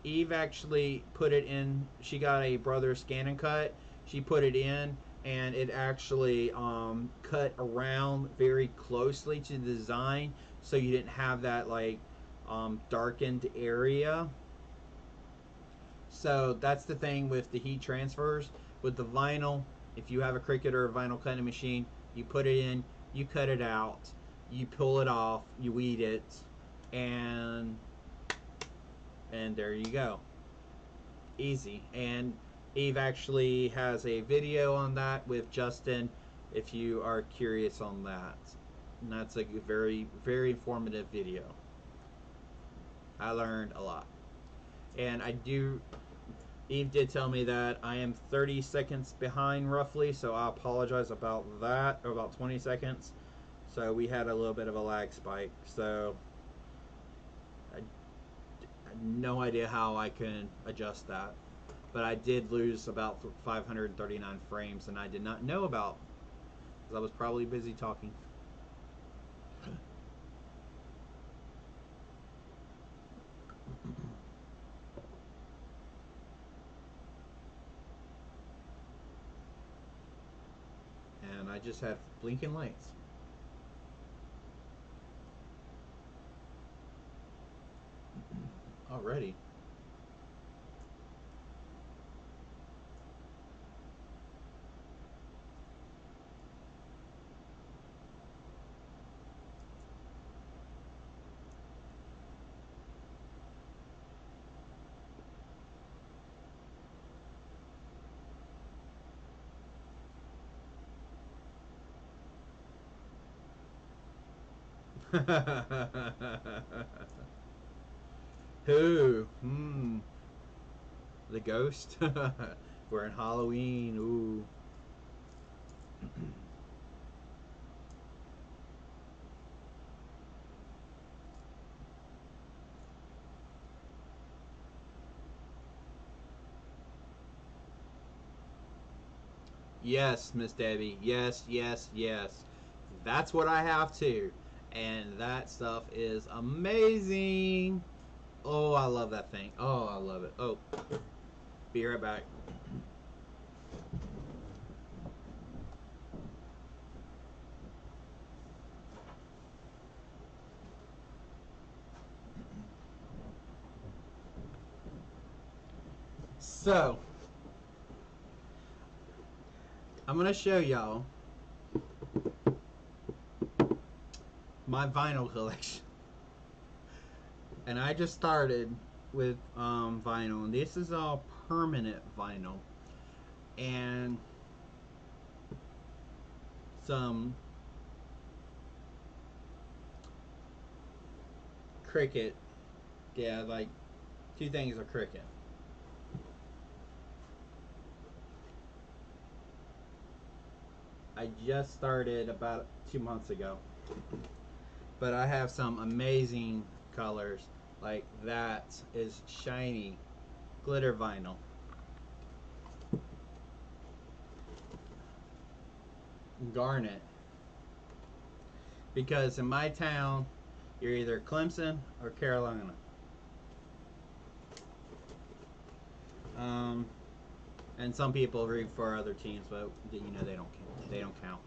Eve actually put it in. She got a Brother Scan and Cut. She put it in, and it actually cut around very closely to the design, so you didn't have that like darkened area. So that's the thing with the heat transfers. With the vinyl, if you have a Cricut or a vinyl cutting machine, you put it in, you cut it out, you pull it off, you weed it, and there you go. Easy. And Eve actually has a video on that with Justin, if you are curious on that. And that's a very, very informative video. I learned a lot. And Eve did tell me that I am 30 seconds behind roughly, so I apologize about that, or about 20 seconds. So we had a little bit of a lag spike. So I had no idea how I can adjust that. But I did lose about 539 frames, and I did not know about, because I was probably busy talking. And I just had blinking lights. Already. Who? The ghost? We're in Halloween. Ooh. Yes, Miss Debbie. Yes, yes, yes. That's what I have too. And that stuff is amazing. Oh, I love that thing. Oh, I love it. Oh, be right back. So, I'm going to show y'all my vinyl collection. And I just started with vinyl. And this is all permanent vinyl. And some Cricket. Yeah, like two things are Cricket. I just started about 2 months ago. But I have some amazing colors. Like that is shiny glitter vinyl. Garnet. Because in my town, you're either Clemson or Carolina. Um, and some people root for other teams, but you know they don't count. They don't count.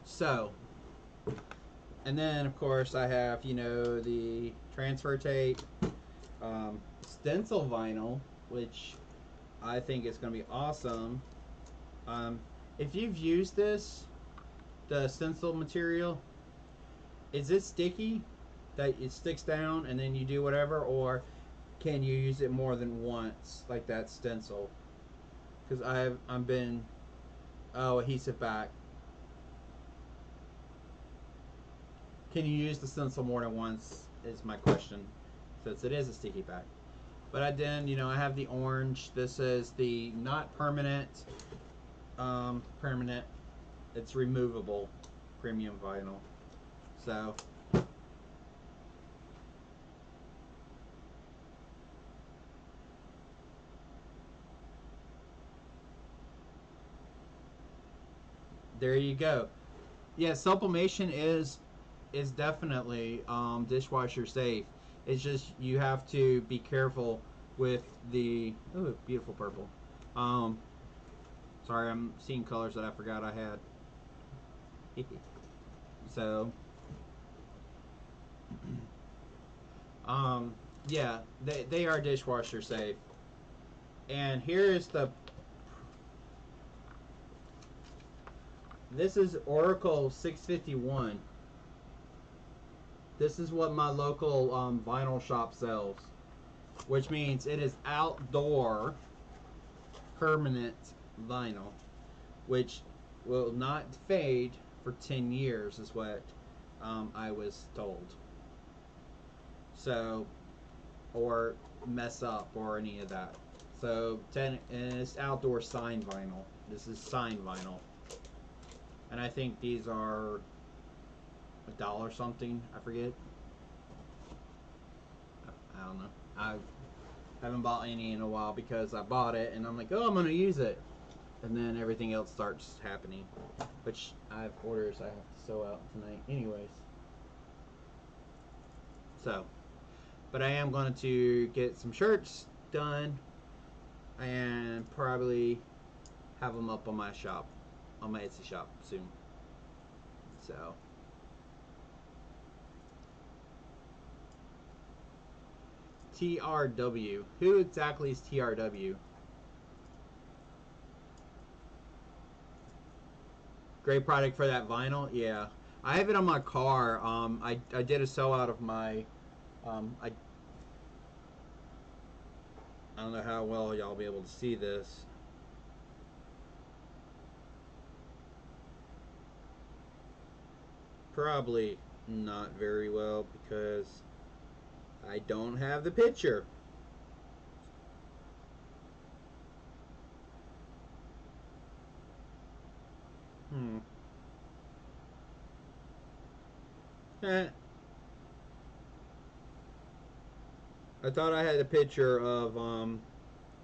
So, and then of course I have the transfer tape, stencil vinyl, which I think is going to be awesome. Um, if you've used this, the stencil material, is it sticky that it sticks down and then you do whatever, or can you use it more than once like that stencil? Because I've been adhesive back. Can you use the stencil more than once is my question, since it is a sticky pack. But I have the orange. This is the not permanent. Permanent. It's removable premium vinyl. So there you go. Yeah, sublimation is definitely dishwasher safe. It's just you have to be careful with the beautiful purple. Um, Sorry, I'm seeing colors that I forgot I had. So, um, yeah, they are dishwasher safe. And here is this is Oracle 651. This is what my local vinyl shop sells, which means it is outdoor permanent vinyl, which will not fade for 10 years, is what I was told. So, or mess up or any of that. So, and it's outdoor sign vinyl. This is sign vinyl. And I think these are $1 something. I forget. I don't know. I haven't bought any in a while because I bought it and I'm like, oh, I'm going to use it. And then everything else starts happening, which I have orders I have to sew out tonight anyways. So, but I am going to get some shirts done and probably have them up on my shop, on my Etsy shop soon. So, TRW. Who exactly is TRW? Great product for that vinyl. Yeah, I have it on my car. I did a sell out of my. I don't know how well y'all will be able to see this. Probably not very well because I don't have the picture. Hmm. Eh, I thought I had a picture of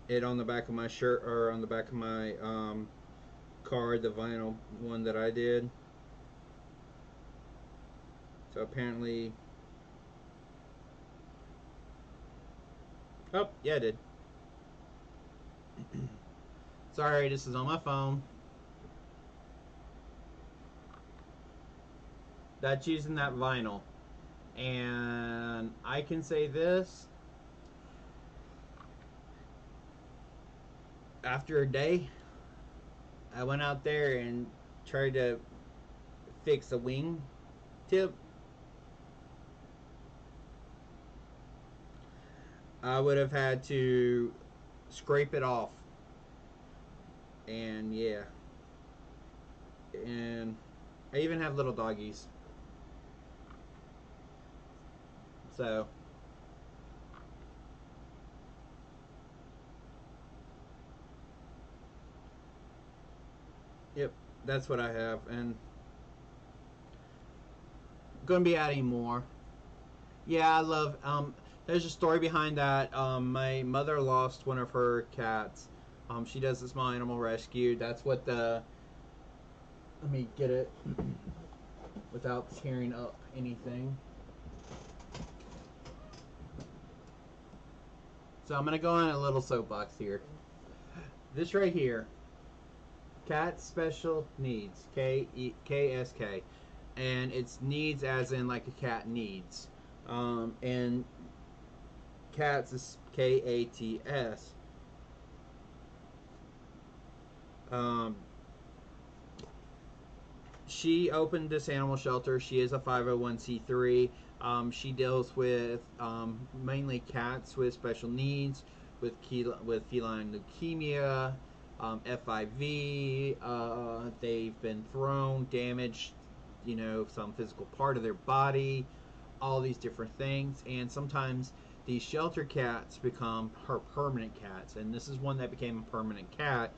it on the back of my shirt or on the back of my card, the vinyl one that I did. So apparently, oh yeah, I did. Sorry, this is on my phone. That's using that vinyl, and I can say this: after a day, I went out there and tried to fix a wing tip. I would have had to scrape it off, and yeah, and I even have little doggies, so yep, that's what I have, and going to be adding more. Yeah, I love. There's a story behind that. My mother lost one of her cats. She does the small animal rescue. That's what the. Let me get it without tearing up anything. So I'm gonna go on a little soapbox here. This right here, cat special needs, KSK, and it's needs as in like a cat needs, and cats is KATS. Um, she opened this animal shelter. She is a 501c3. She deals with mainly cats with special needs, with feline leukemia, FIV. They've been thrown, damaged, some physical part of their body, all these different things, and sometimes these shelter cats become her permanent cats. And this is one that became a permanent cat,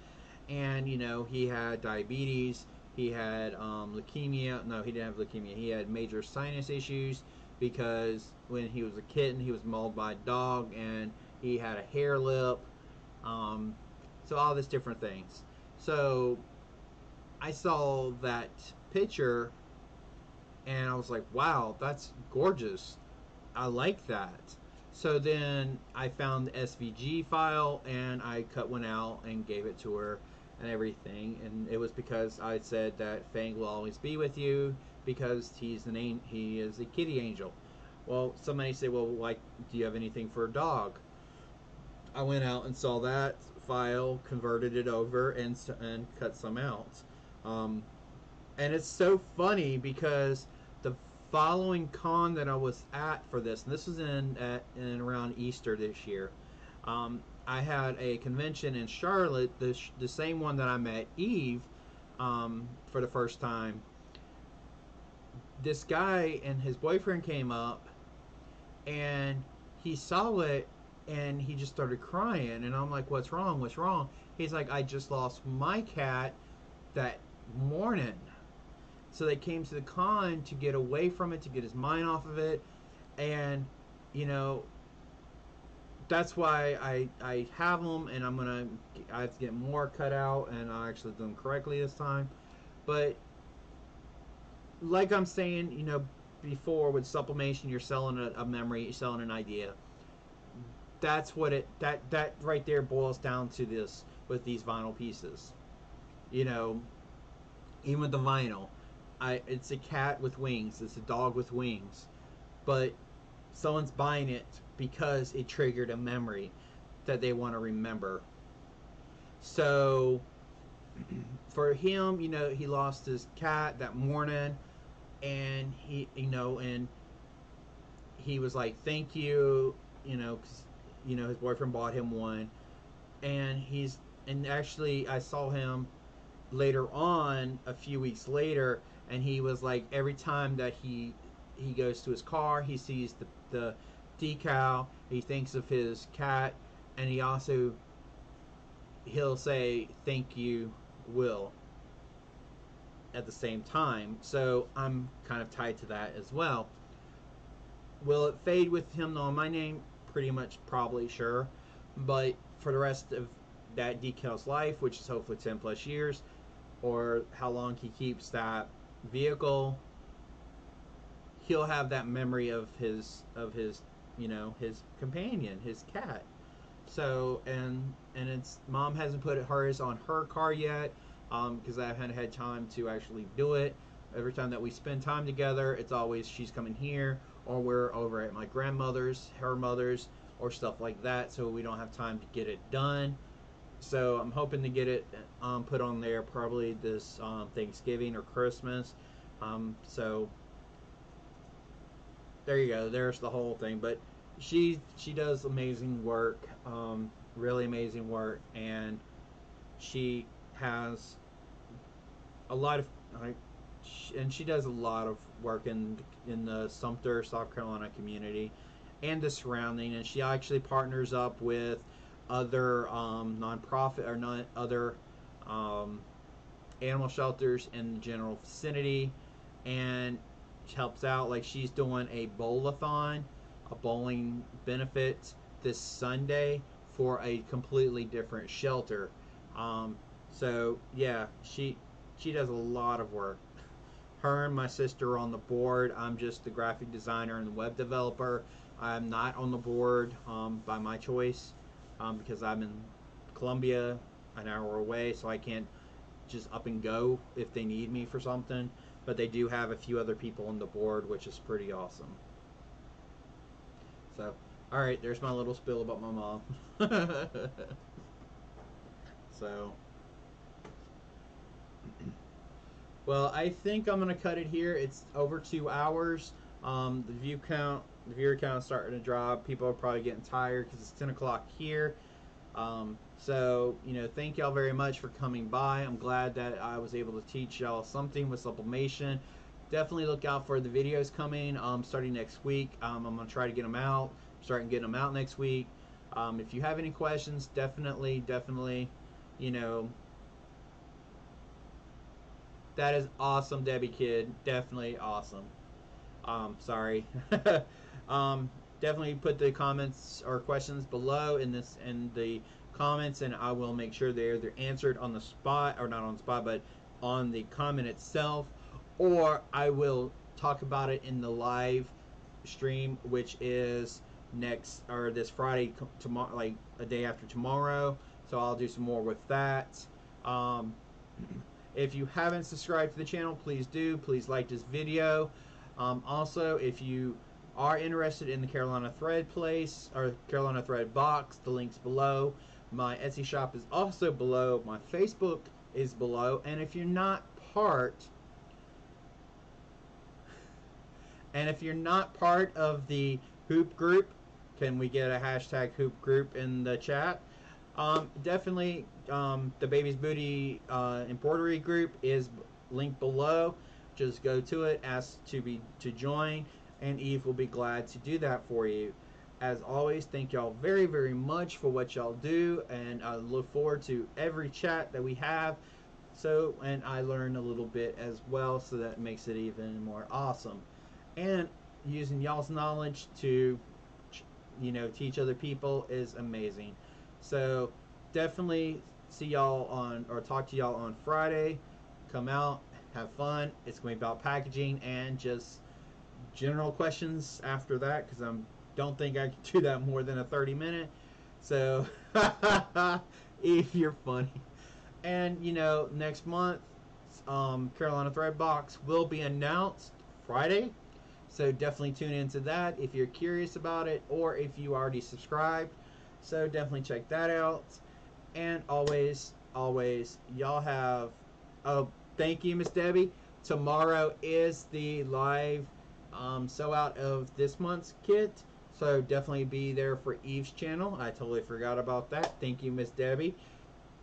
and he had diabetes, he had leukemia. No, he didn't have leukemia. He had major sinus issues because when he was a kitten, he was mauled by a dog, and he had a hair lip. Um, so all these different things. So I saw that picture, and I was like, "Wow, that's gorgeous. I like that." So then I found the SVG file, and I cut one out and gave it to her and everything. And it was because I said that Fang will always be with you because he is a kitty angel. Well, somebody said, "Well, like, do you have anything for a dog?" I went out and saw that file, converted it over, and cut some out. Um, and it's so funny because the following con that I was at for this, and this was in around Easter this year. I had a convention in Charlotte, the same one that I met Eve for the first time. This guy and his boyfriend came up, and he saw it, and he just started crying. And I'm like, "What's wrong? What's wrong?" He's like, "I just lost my cat that morning." So they came to the con to get away from it, to get his mind off of it, and you know that's why I have them, and I have to get more cut out, and I actually do them correctly this time. But like I'm saying, before with sublimation, you're selling a memory, you're selling an idea. That's what that right there boils down to this with these vinyl pieces. You know, even with the vinyl, it's a cat with wings, it's a dog with wings, but someone's buying it because it triggered a memory that they want to remember. So for him, he lost his cat that morning, and and he was like, "Thank you," because his boyfriend bought him one, and actually I saw him later on a few weeks later, and he was like, every time that he goes to his car, he sees the decal, he thinks of his cat, and he'll say, "Thank you, Will." at the same time. So I'm kind of tied to that as well. Will it fade with him knowing my name? Pretty much, probably, sure. But for the rest of that decal's life, which is hopefully 10 plus years, or how long he keeps that vehicle, he'll have that memory of his his companion, his cat. So and it's mom hasn't put hers on her car yet, because I haven't had time to actually do it. Every time that we spend time together, it's always she's coming here or we're over at my grandmother's, her mother's, or stuff like that. So we don't have time to get it done. So I'm hoping to get it put on there probably this Thanksgiving or Christmas. So there you go. There's the whole thing. But she does amazing work, really amazing work, and she has a lot of and she does a lot of work in the Sumter, South Carolina community and the surrounding. And she actually partners up with other nonprofit or not other animal shelters in the general vicinity, and helps out. Like she's doing a bowl-a-thon, a bowling benefit this Sunday for a completely different shelter. So yeah, she does a lot of work. Her and my sister are on the board. I'm just the graphic designer and web developer. I'm not on the board by my choice, because I'm in Columbia, an hour away, so I can't just up and go if they need me for something. But they do have a few other people on the board, which is pretty awesome. So, all right, there's my little spill about my mom. So, well, I think I'm gonna cut it here. It's over 2 hours. The viewer count is starting to drop. People are probably getting tired because it's 10 o'clock here. So, thank y'all very much for coming by. I'm glad that I was able to teach y'all something with sublimation. Definitely look out for the videos coming starting next week. I'm going to try to get them out. Starting getting them out next week. If you have any questions, definitely, that is awesome, Debbie Kid. Definitely awesome. Sorry. Definitely put the comments or questions below in the comments, and I will make sure they're answered on the spot, or not on the spot, but on the comment itself, or I will talk about it in the live stream, which is this Friday, tomorrow, like a day after tomorrow. So I'll do some more with that. If you haven't subscribed to the channel, please do. Please like this video. Also, if you are interested in the Carolina Thread place or Carolina Thread box, the link's below. My Etsy shop is also below. My Facebook is below. And if you're not part of the Hoop group, can we get a hashtag Hoop group in the chat? Definitely, the Baby's Booty embroidery group is linked below. Just go to it, ask to join, and Eve will be glad to do that for you. As always, thank y'all very, very much for what y'all do, and I look forward to every chat that we have. And I learn a little bit as well, so that makes it even more awesome. And using y'all's knowledge to, teach other people is amazing. So definitely talk to y'all on Friday. Come out, have fun. It's going to be about packaging and just general questions after that, because I don't think I can do that more than a 30-minute. So, if you're funny. And, next month, Carolina Thread Box will be announced Friday. So definitely tune into that if you're curious about it, or if you already subscribed. So definitely check that out. And always, y'all have... Oh, thank you, Miss Debbie. Tomorrow is the live sell out of this month's kit. So definitely be there for Eve's channel. I totally forgot about that. Thank you, Miss Debbie.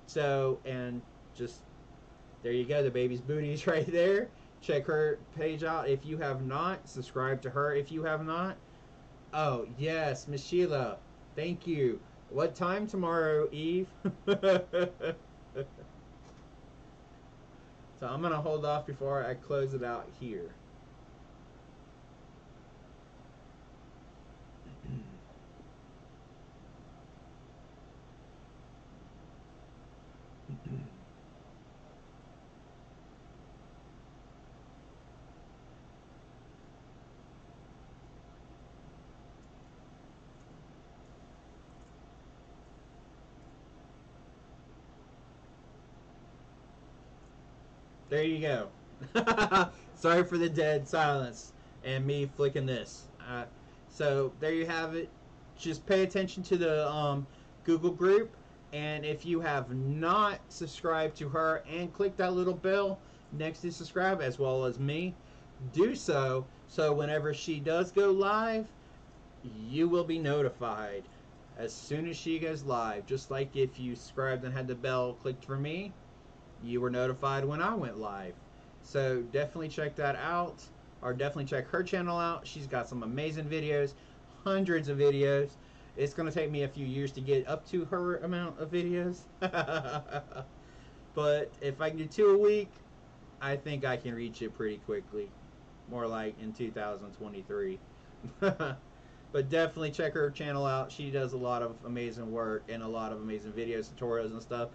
So, and just... there you go. The Baby's Booties right there. Check her page out if you have not. Subscribe to her if you have not. Oh, yes, Miss Sheila. Thank you. What time tomorrow, Eve? So I'm gonna hold off before I close it out here. There you go. Sorry for the dead silence and me flicking this. So there you have it. Just pay attention to the Google group, and if you have not subscribed to her and click that little bell next to subscribe, as well as me, do so. So whenever she does go live, you will be notified as soon as she goes live. Just like if you subscribed and had the bell clicked for me, you were notified when I went live. So definitely check that out, or definitely check her channel out. She's got some amazing videos, hundreds of videos. It's going to take me a few years to get up to her amount of videos. But if I can do 2 a week, I think I can reach it pretty quickly. More like in 2023. But definitely check her channel out. She does a lot of amazing work and a lot of amazing videos, tutorials, and stuff.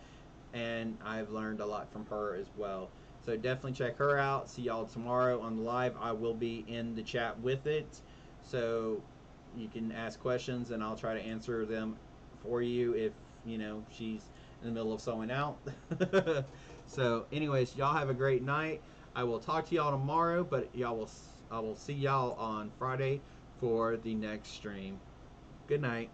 And I've learned a lot from her as well. So definitely check her out. See y'all tomorrow on the live. I will be in the chat with it. So you can ask questions and I'll try to answer them for you if, she's in the middle of sewing out. So anyways, y'all have a great night. I will talk to y'all tomorrow, but I will see y'all on Friday for the next stream. Good night.